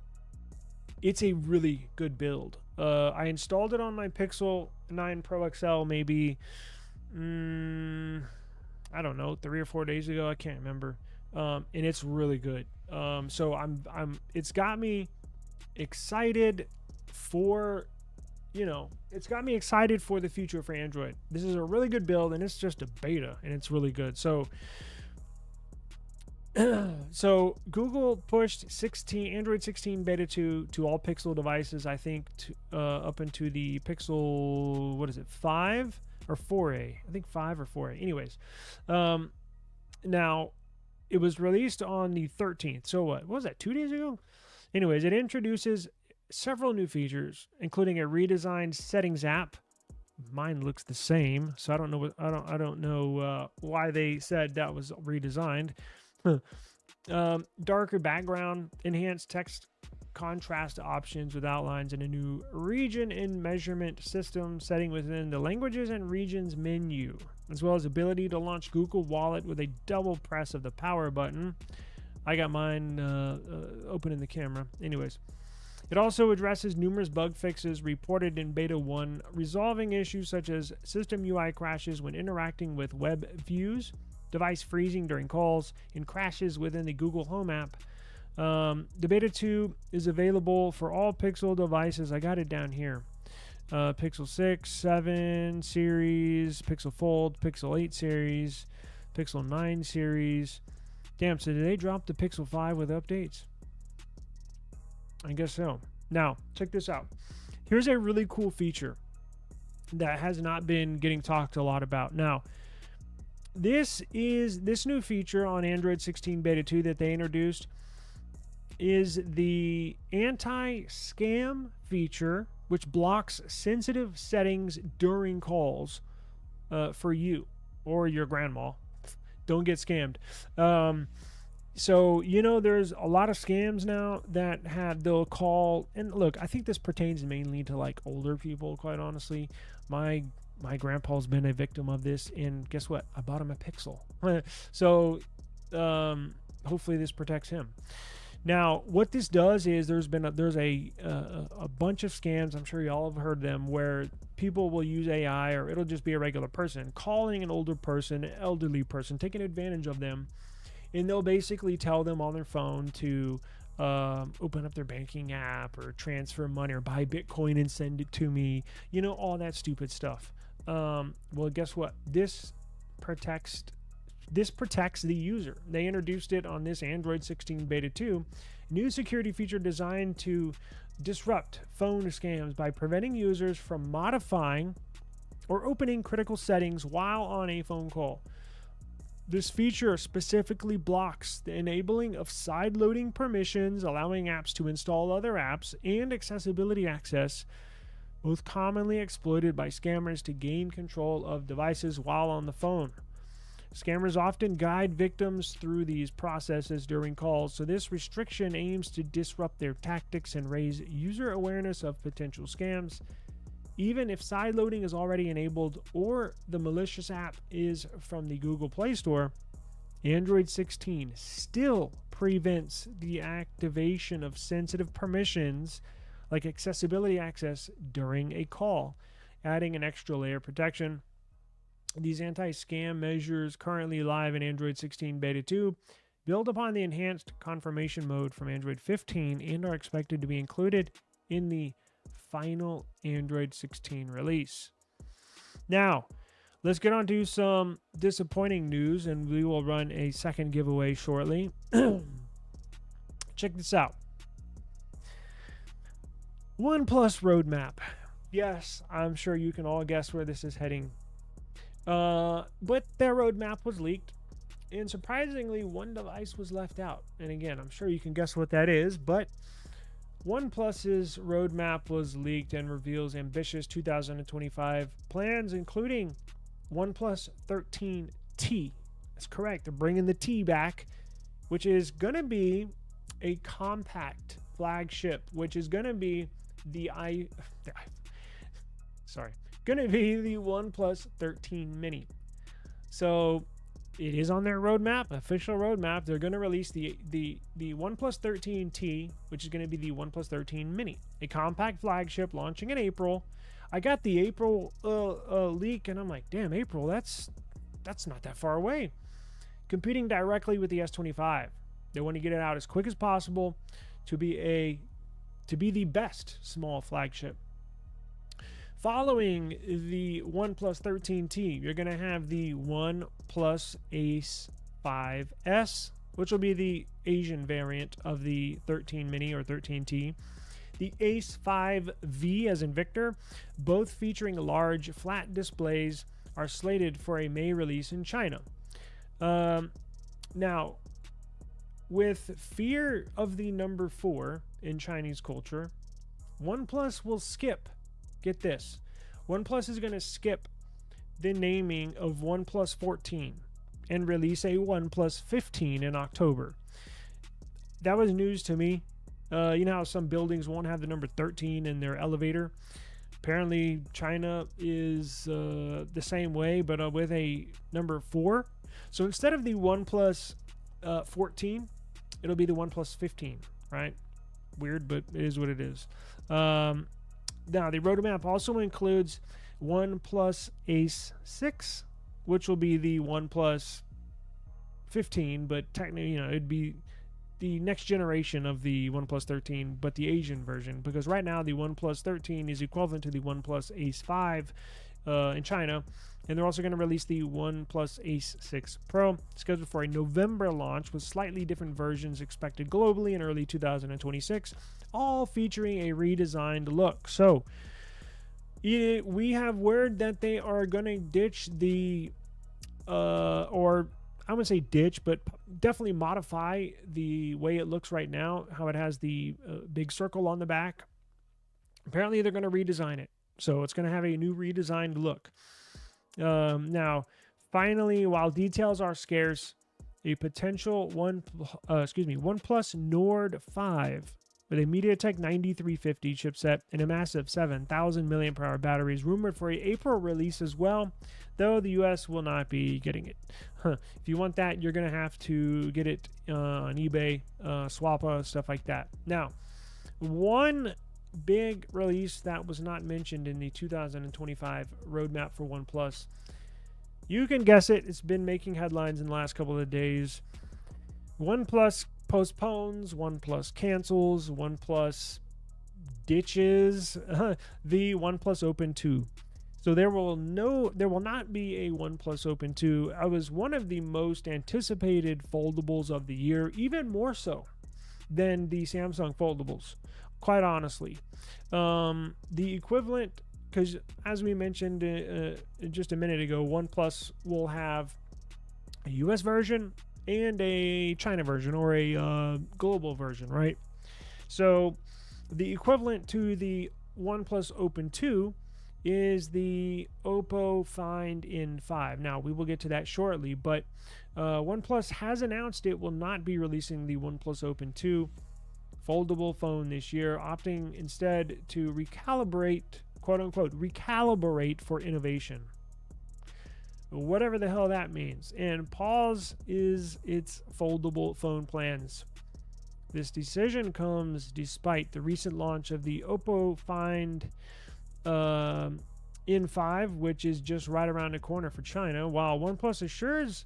it's a really good build. I installed it on my Pixel 9 Pro XL maybe... I don't know, 3 or 4 days ago. I can't remember. And it's really good. So it's got me excited for, it's got me excited for the future for Android. This is a really good build, and it's just a beta, and it's really good. So, so Google pushed Android 16 beta 2 to all Pixel devices, I think, up into the Pixel, 5? Or 4A, I think 5 or 4A. Anyways, now it was released on the 13th. So what was that? 2 days ago? Anyways, it introduces several new features, including a redesigned settings app. Mine looks the same, so I don't know I don't know why they said that was redesigned. Darker background, enhanced text contrast options with outlines, and a new region and measurement system setting within the languages and regions menu, as well as ability to launch Google Wallet with a double press of the power button. I got mine open in the camera. Anyways, it also addresses numerous bug fixes reported in beta 1, resolving issues such as system UI crashes when interacting with web views, device freezing during calls, and crashes within the Google Home app. The Beta 2 is available for all Pixel devices. I got it down here. Pixel 6, 7 series, Pixel Fold, Pixel 8 series, Pixel 9 series. Damn, so did they drop the Pixel 5 with updates? I guess so. Now, check this out. Here's a really cool feature that has not been getting talked a lot about. Now, this new feature on Android 16 Beta 2 that they introduced is the anti-scam feature, which blocks sensitive settings during calls for you or your grandma. Don't get scammed. So, there's a lot of scams now that they'll call, and look, I think this pertains mainly to like older people, quite honestly. My grandpa's been a victim of this, and guess what? I bought him a Pixel. So, hopefully this protects him. Now, what this does is there's a bunch of scams, I'm sure y'all have heard them, where people will use AI, or it'll just be a regular person calling an older person, an elderly person, taking advantage of them, and they'll basically tell them on their phone to open up their banking app or transfer money or buy Bitcoin and send it to me, all that stupid stuff. Well, guess what? This protects the user. They introduced it on this Android 16 Beta 2. New security feature designed to disrupt phone scams by preventing users from modifying or opening critical settings while on a phone call. This feature specifically blocks the enabling of side-loading permissions, allowing apps to install other apps, and accessibility access, both commonly exploited by scammers to gain control of devices while on the phone. Scammers often guide victims through these processes during calls, so this restriction aims to disrupt their tactics and raise user awareness of potential scams. Even if sideloading is already enabled or the malicious app is from the Google Play Store, Android 16 still prevents the activation of sensitive permissions like accessibility access during a call, adding an extra layer of protection. These anti-scam measures currently live in Android 16 Beta 2 build upon the enhanced confirmation mode from Android 15 and are expected to be included in the final Android 16 release. Now, let's get on to some disappointing news, and we will run a second giveaway shortly. Check this out. OnePlus roadmap. Yes, I'm sure you can all guess where this is heading. But their roadmap was leaked, and surprisingly, one device was left out. And again, I'm sure you can guess what that is, but OnePlus's roadmap was leaked and reveals ambitious 2025 plans, including OnePlus 13T. That's correct. They're bringing the T back, which is going to be a compact flagship, which is going to be the OnePlus 13 Mini. So it is on their roadmap, official roadmap. They're going to release the OnePlus 13T, which is going to be the OnePlus 13 Mini, a compact flagship launching in April. I got the April leak, and I'm like, damn, April, that's not that far away. Competing directly with the S25. They want to get it out as quick as possible to be the best small flagship. Following the OnePlus 13T, you're going to have the OnePlus Ace 5S, which will be the Asian variant of the 13 Mini or 13T. The Ace 5V, as in Victor, both featuring large flat displays, are slated for a May release in China. Now, with fear of the number 4 in Chinese culture, OnePlus will skip. Get this. OnePlus is going to skip the naming of OnePlus 14 and release a OnePlus 15 in October. That was news to me. You know how some buildings won't have the number 13 in their elevator? Apparently, China is the same way, but with a number 4. So instead of the OnePlus 14, it'll be the OnePlus 15, right? Weird, but it is what it is. Now, the roadmap also includes OnePlus Ace 6, which will be the OnePlus 15, but technically, it'd be the next generation of the OnePlus 13, but the Asian version, because right now the OnePlus 13 is equivalent to the OnePlus Ace 5 in China, and they're also going to release the OnePlus Ace 6 Pro, scheduled for a November launch with slightly different versions expected globally in early 2026, all featuring a redesigned look. So we have word that they are going to ditch the or I wouldn't say ditch, but definitely modify the way it looks right now, how it has the big circle on the back. Apparently they're going to redesign it, so it's going to have a new redesigned look. Now, finally, while details are scarce, a potential OnePlus Nord 5 with a MediaTek 9350 chipset and a massive 7,000 mAh battery is rumored for an April release as well, though the US will not be getting it. If you want that, you're going to have to get it on eBay, Swappa, stuff like that. Now, one big release that was not mentioned in the 2025 roadmap for OnePlus. You can guess it. It's been making headlines in the last couple of days. OnePlus postpones, OnePlus cancels, OnePlus ditches the OnePlus Open 2. So there will not be a OnePlus Open 2. It was one of the most anticipated foldables of the year, even more so than the Samsung foldables, quite honestly. The equivalent, because as we mentioned just a minute ago, OnePlus will have a US version and a China version, or a global version, right? So the equivalent to the OnePlus Open 2 is the Oppo Find N5. Now, we will get to that shortly, but OnePlus has announced it will not be releasing the OnePlus Open 2 foldable phone this year, opting instead to recalibrate, quote unquote, recalibrate for innovation. Whatever the hell that means, and pause is its foldable phone plans. This decision comes despite the recent launch of the Oppo Find N5, which is just right around the corner for China, while OnePlus assures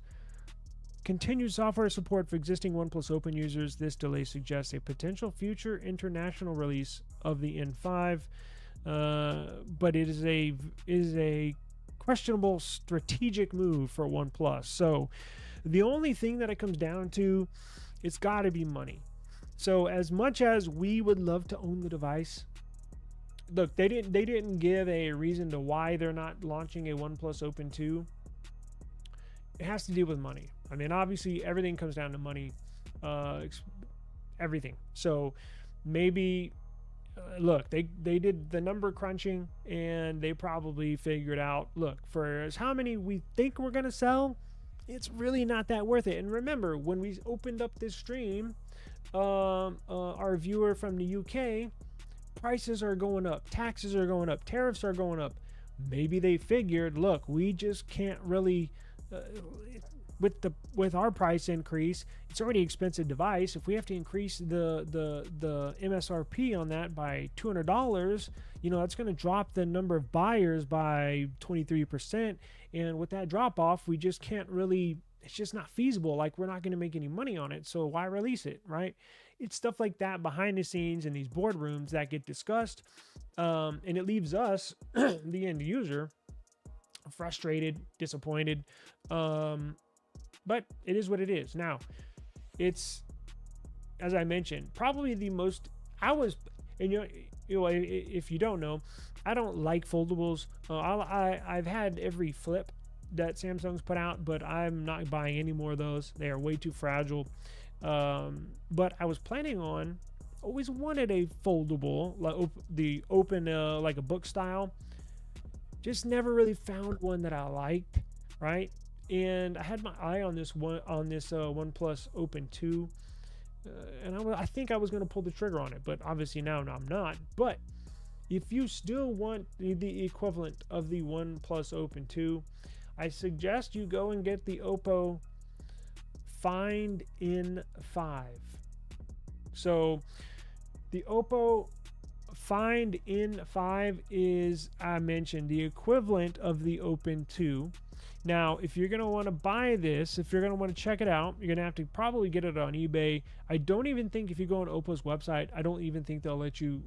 continued software support for existing OnePlus Open users. This delay suggests a potential future international release of the N5, but it is a questionable strategic move for OnePlus. So the only thing that it comes down to, it's got to be money. So as much as we would love to own the device, look, they didn't give a reason to why they're not launching a OnePlus Open 2. It has to deal with money. I mean, obviously everything comes down to money, everything. So maybe look, they did the number crunching, and they probably figured out, look, for how many we think we're going to sell, it's really not that worth it. And remember, when we opened up this stream, our viewer from the UK, prices are going up, taxes are going up, tariffs are going up. Maybe they figured, look, we just can't really with our price increase, it's already an expensive device. If we have to increase the MSRP on that by $200, that's going to drop the number of buyers by 23%. And with that drop off, we just can't really, it's just not feasible. Like, we're not going to make any money on it. So why release it, right? It's stuff like that behind the scenes in these boardrooms that get discussed. And it leaves us, the end user, frustrated, disappointed. But it is what it is. Now, it's, as I mentioned, probably the most, if you don't know, I don't like foldables. I've had every flip that Samsung's put out, but I'm not buying any more of those. They are way too fragile. But I was planning on, always wanted a foldable, like the open, like a book style. Just never really found one that I liked, right? And I had my eye on this OnePlus Open 2, and I think I was going to pull the trigger on it, but obviously now I'm not. But if you still want the equivalent of the OnePlus Open 2, I suggest you go and get the Oppo Find N5. So the Oppo Find N5 is, I mentioned, the equivalent of the Open 2. Now, if you're going to want to buy this, if you're going to want to check it out, you're going to have to probably get it on eBay. I don't even think, if you go on Oppo's website, I don't even think they'll let you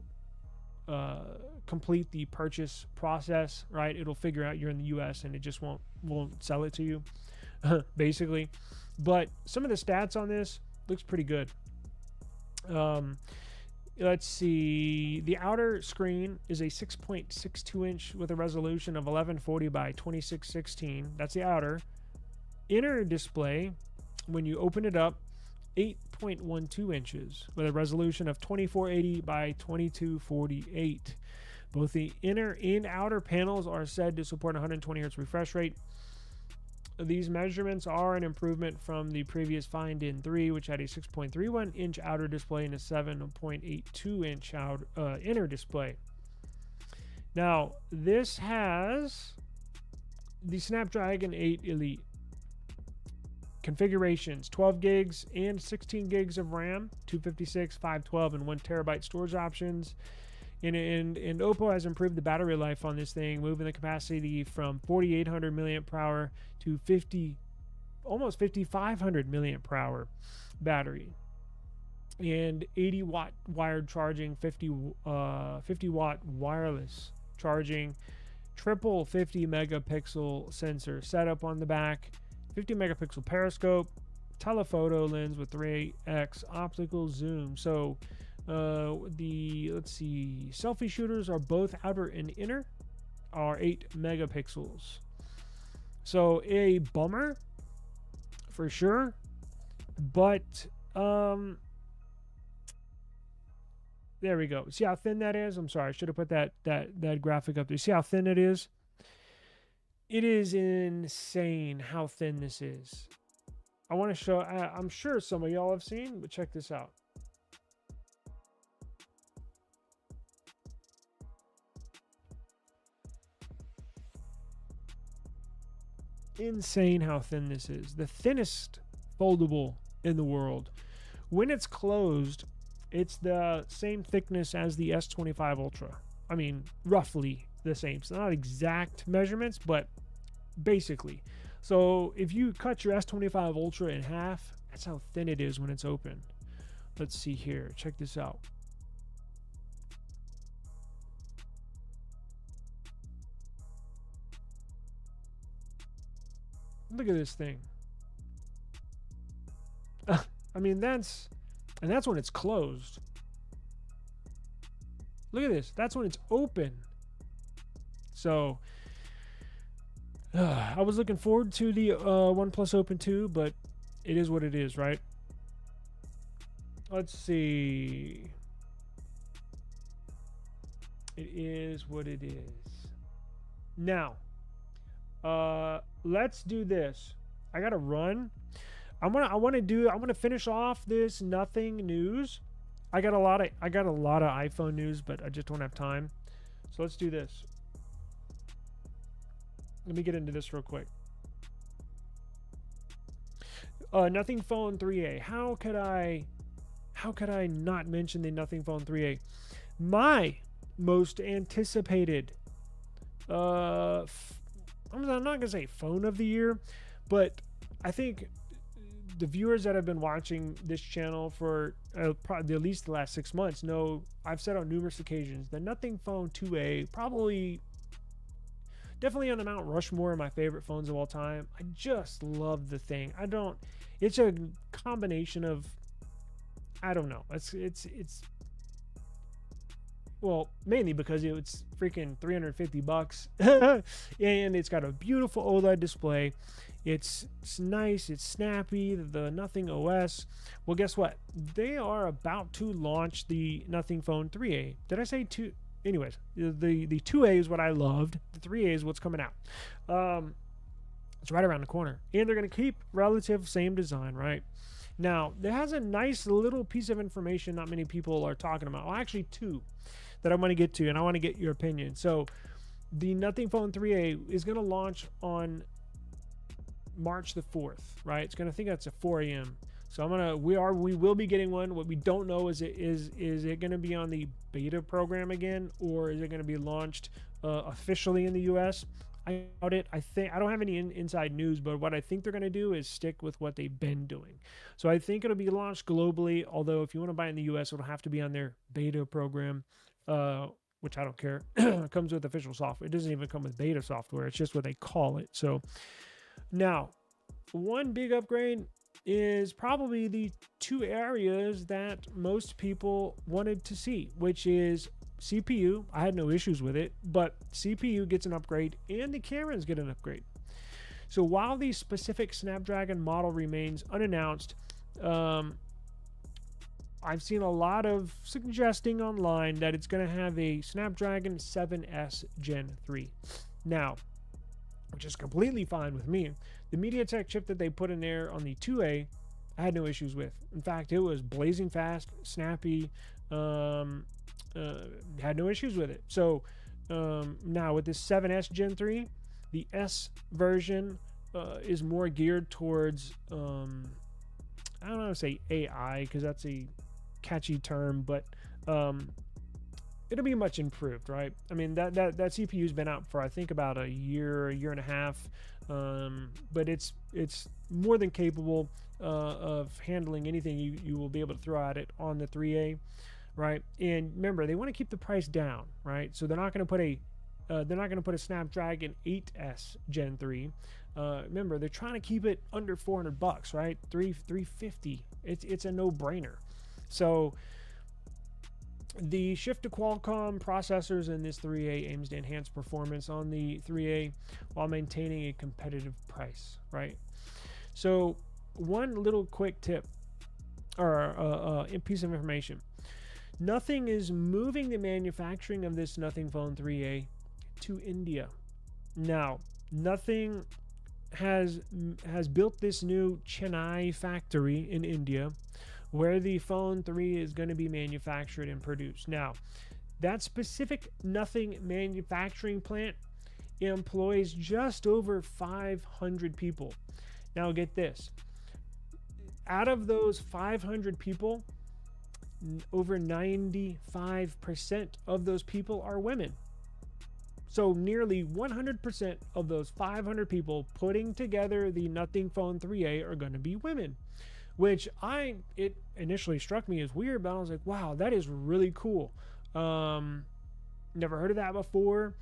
complete the purchase process, right? It'll figure out you're in the US and it just won't sell it to you, basically. But some of the stats on this looks pretty good. Let's see. The outer screen is a 6.62 inch with a resolution of 1140 by 2616. That's the outer. Inner display, when you open it up, 8.12 inches with a resolution of 2480 by 2248. Both the inner and outer panels are said to support 120 Hz refresh rate. These measurements are an improvement from the previous Find N3, which had a 6.31 inch outer display and a 7.82 inch inner display. Now, this has the Snapdragon 8 Elite configurations: 12 gigs and 16 gigs of RAM, 256, 512, and 1 terabyte storage options. And Oppo has improved the battery life on this thing, moving the capacity from 4,800 milliamp per hour to almost 5,500 milliamp per hour battery. And 80 watt wired charging, 50 watt wireless charging, triple 50 megapixel sensor setup on the back, 50 megapixel periscope, telephoto lens with 3x optical zoom. So let's see, selfie shooters are both outer and inner, are 8 megapixels. So a bummer for sure, but there we go. See how thin that is? I'm sorry, I should have put that graphic up there. See how thin it is? It is insane how thin this is. I want to show, I'm sure some of y'all have seen, but check this out. Insane how thin this is. The thinnest foldable in the world. When it's closed, it's the same thickness as the S25 Ultra. I mean, roughly the same. So not exact measurements, but basically. So if you cut your S25 Ultra in half, that's how thin it is when it's open. Let's see here. Check this out. Look at this thing. I mean, that's when it's closed. Look at this. That's when it's open. So I was looking forward to the OnePlus Open 2, but it is what it is, right? Let's see. It is what it is. Now, let's do this. I gotta run. I want to finish off this nothing news. I got a lot of iPhone news, but I just don't have time. So let's do this. Let me get into this real quick. Nothing Phone 3A. How could I not mention the Nothing Phone 3A? My most anticipated I'm not going to say phone of the year, but I think the viewers that have been watching this channel for probably at least the last 6 months know I've said on numerous occasions the Nothing Phone 2A definitely on the Mount Rushmore of my favorite phones of all time. I just love the thing. It's a combination of, I don't know. It's well, mainly because it's freaking $350 and it's got a beautiful OLED display. It's nice, it's snappy, the Nothing OS. Well, guess what? They are about to launch the Nothing Phone 3A. Did I say 2? Anyways, the 2A is what I loved. The 3A is what's coming out. It's right around the corner. And they're going to keep relative same design, right? Now, there has a nice little piece of information not many people are talking about. Well, actually 2 that I want to get to, and I want to get your opinion. So, the Nothing Phone 3A is going to launch on March the 4th, right? It's going to think that's at 4 a.m. So we will be getting one. What we don't know is it going to be on the beta program again, or is it going to be launched officially in the US? I doubt it. I don't have any inside news, but what I think they're going to do is stick with what they've been doing. So I think it'll be launched globally, although if you want to buy it in the US, it'll have to be on their beta program, which I don't care. It comes with official software. It doesn't even come with beta software. It's just what they call it. So now, one big upgrade is probably the two areas that most people wanted to see, which is CPU. I had no issues with it, but CPU gets an upgrade and the cameras get an upgrade. So while the specific Snapdragon model remains unannounced, I've seen a lot of suggesting online that it's going to have a Snapdragon 7S Gen 3. Now, which is completely fine with me. The MediaTek chip that they put in there on the 2A, I had no issues with. In fact, it was blazing fast, snappy, had no issues with it. So now with this 7S Gen 3, the S version is more geared towards, I don't want to say AI because that's a catchy term, but it'll be much improved, right? I mean, that CPU's been out for I think about a year and a half, but it's more than capable of handling anything you will be able to throw at it on the 3A, right? And remember, they want to keep the price down, right? So they're not going to put a Snapdragon 8S Gen 3. Remember, they're trying to keep it under $400, right? $350. It's a no-brainer. So the shift to Qualcomm processors in this 3A aims to enhance performance on the 3A while maintaining a competitive price, right? So one little quick tip or a piece of information. Nothing is moving the manufacturing of this Nothing Phone 3A to India. Now, Nothing has built this new Chennai factory in India where the Phone 3 is going to be manufactured and produced. Now, that specific Nothing manufacturing plant employs just over 500 people. Now, get this. Out of those 500 people, over 95% of those people are women. So nearly 100% of those 500 people putting together the Nothing Phone 3A are going to be women, which it initially struck me as weird, but I was like, wow, that is really cool. Never heard of that before.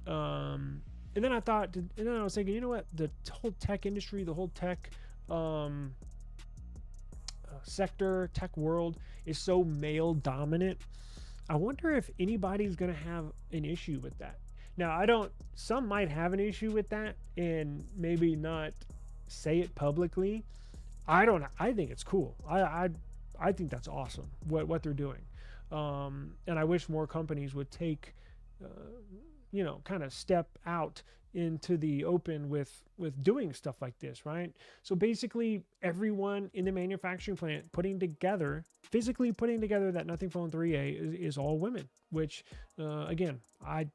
And then I was thinking, you know what? The whole tech industry, the whole tech sector, tech world is so male dominant. I wonder if anybody's going to have an issue with that. Now, some might have an issue with that and maybe not say it publicly. I don't know. I think it's cool. I think that's awesome what they're doing. And I wish more companies would take, kind of step out into the open with doing stuff like this, right? So basically everyone in the manufacturing plant physically putting together that Nothing Phone 3A is all women, which again, I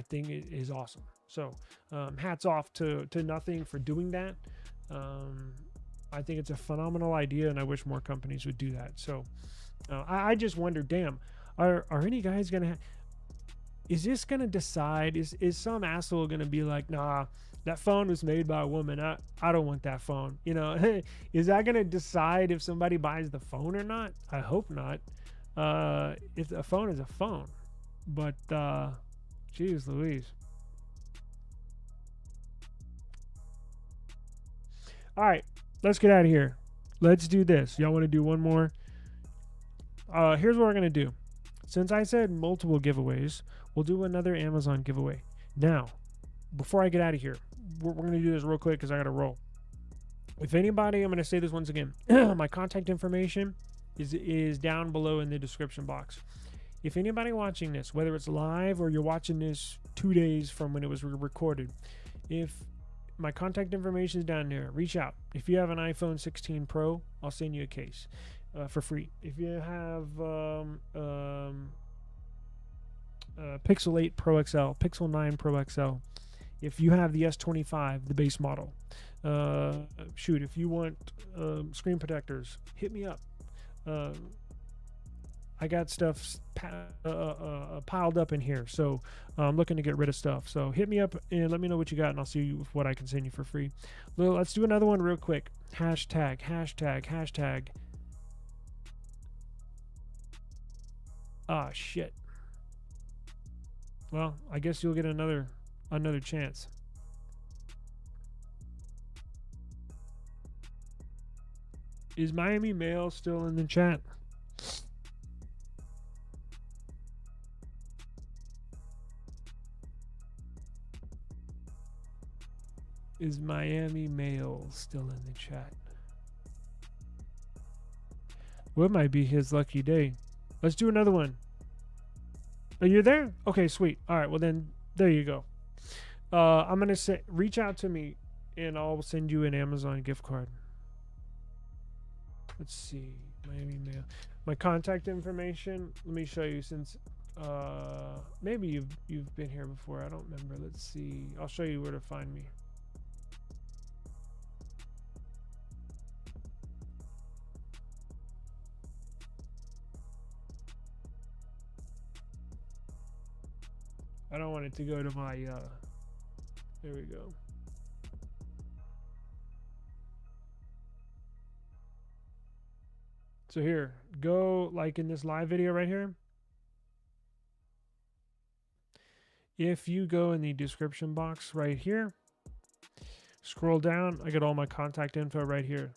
think it is awesome. So hats off to Nothing for doing that. I think it's a phenomenal idea, and I wish more companies would do that. So I just wonder, damn, are any guys gonna is this gonna decide, is some asshole gonna be like, nah, that phone was made by a woman, I don't want that phone, is that gonna decide if somebody buys the phone or not? I hope not. If a phone is a phone, but geez Louise. All right, let's get out of here. Let's do this. Y'all want to do one more? Here's what we're going to do. Since I said multiple giveaways, we'll do another Amazon giveaway. Now, before I get out of here, we're going to do this real quick because I got to roll. If anybody, I'm going to say this once again, my contact information is down below in the description box. If anybody watching this, whether it's live or you're watching this 2 days from when it was recorded, if my contact information is down there, reach out. If you have an iPhone 16 Pro, I'll send you a case for free. If you have Pixel 8 Pro XL, Pixel 9 Pro XL, if you have the S25, the base model, shoot, if you want screen protectors, hit me up. I got stuff piled up in here, so I'm looking to get rid of stuff. So hit me up and let me know what you got, and I'll see what I can send you for free. Well, let's do another one real quick. Hashtag. Ah, shit. Well, I guess you'll get another chance. Is Miami Mail still in the chat? Is Miami Mail still in the chat? Well, it might be his lucky day. Let's do another one. Are you there? Okay, sweet. All right, well then, there you go. I'm gonna say, reach out to me, and I'll send you an Amazon gift card. Let's see, Miami Mail. My contact information. Let me show you, since maybe you've been here before. I don't remember. Let's see. I'll show you where to find me. I don't want it to go to my, there we go. So here, go like in this live video right here. If you go in the description box right here, scroll down, I got all my contact info right here.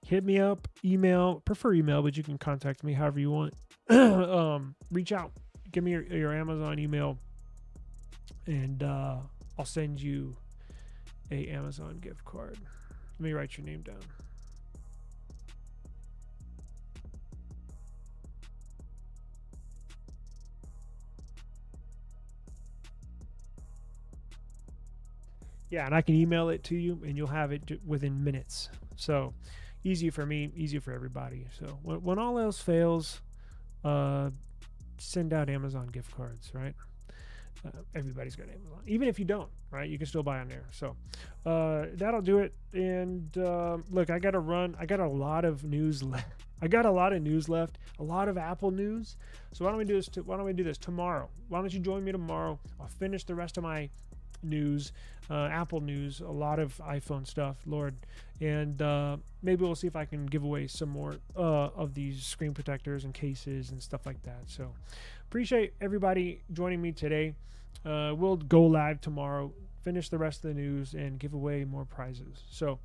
Hit me up, email, prefer email, but you can contact me however you want. Reach out, give me your Amazon email, and I'll send you a Amazon gift card. Let me write your name down. Yeah, and I can email it to you, and you'll have it within minutes. So easy for me, easy for everybody. So when all else fails, send out Amazon gift cards, right? Everybody's got Amazon. Even if you don't, right? You can still buy on there. So that'll do it. And look, I got to run. I got a lot of news left. A lot of Apple news. So why don't we do this? Why don't we do this tomorrow? Why don't you join me tomorrow? I'll finish the rest of my news, Apple news, a lot of iPhone stuff, Lord, and maybe we'll see if I can give away some more of these screen protectors and cases and stuff like that. So appreciate everybody joining me today. We'll go live tomorrow, finish the rest of the news, and give away more prizes. So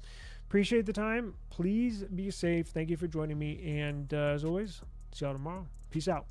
appreciate the time. Please be safe. Thank you for joining me, and as always, see y'all tomorrow. Peace out.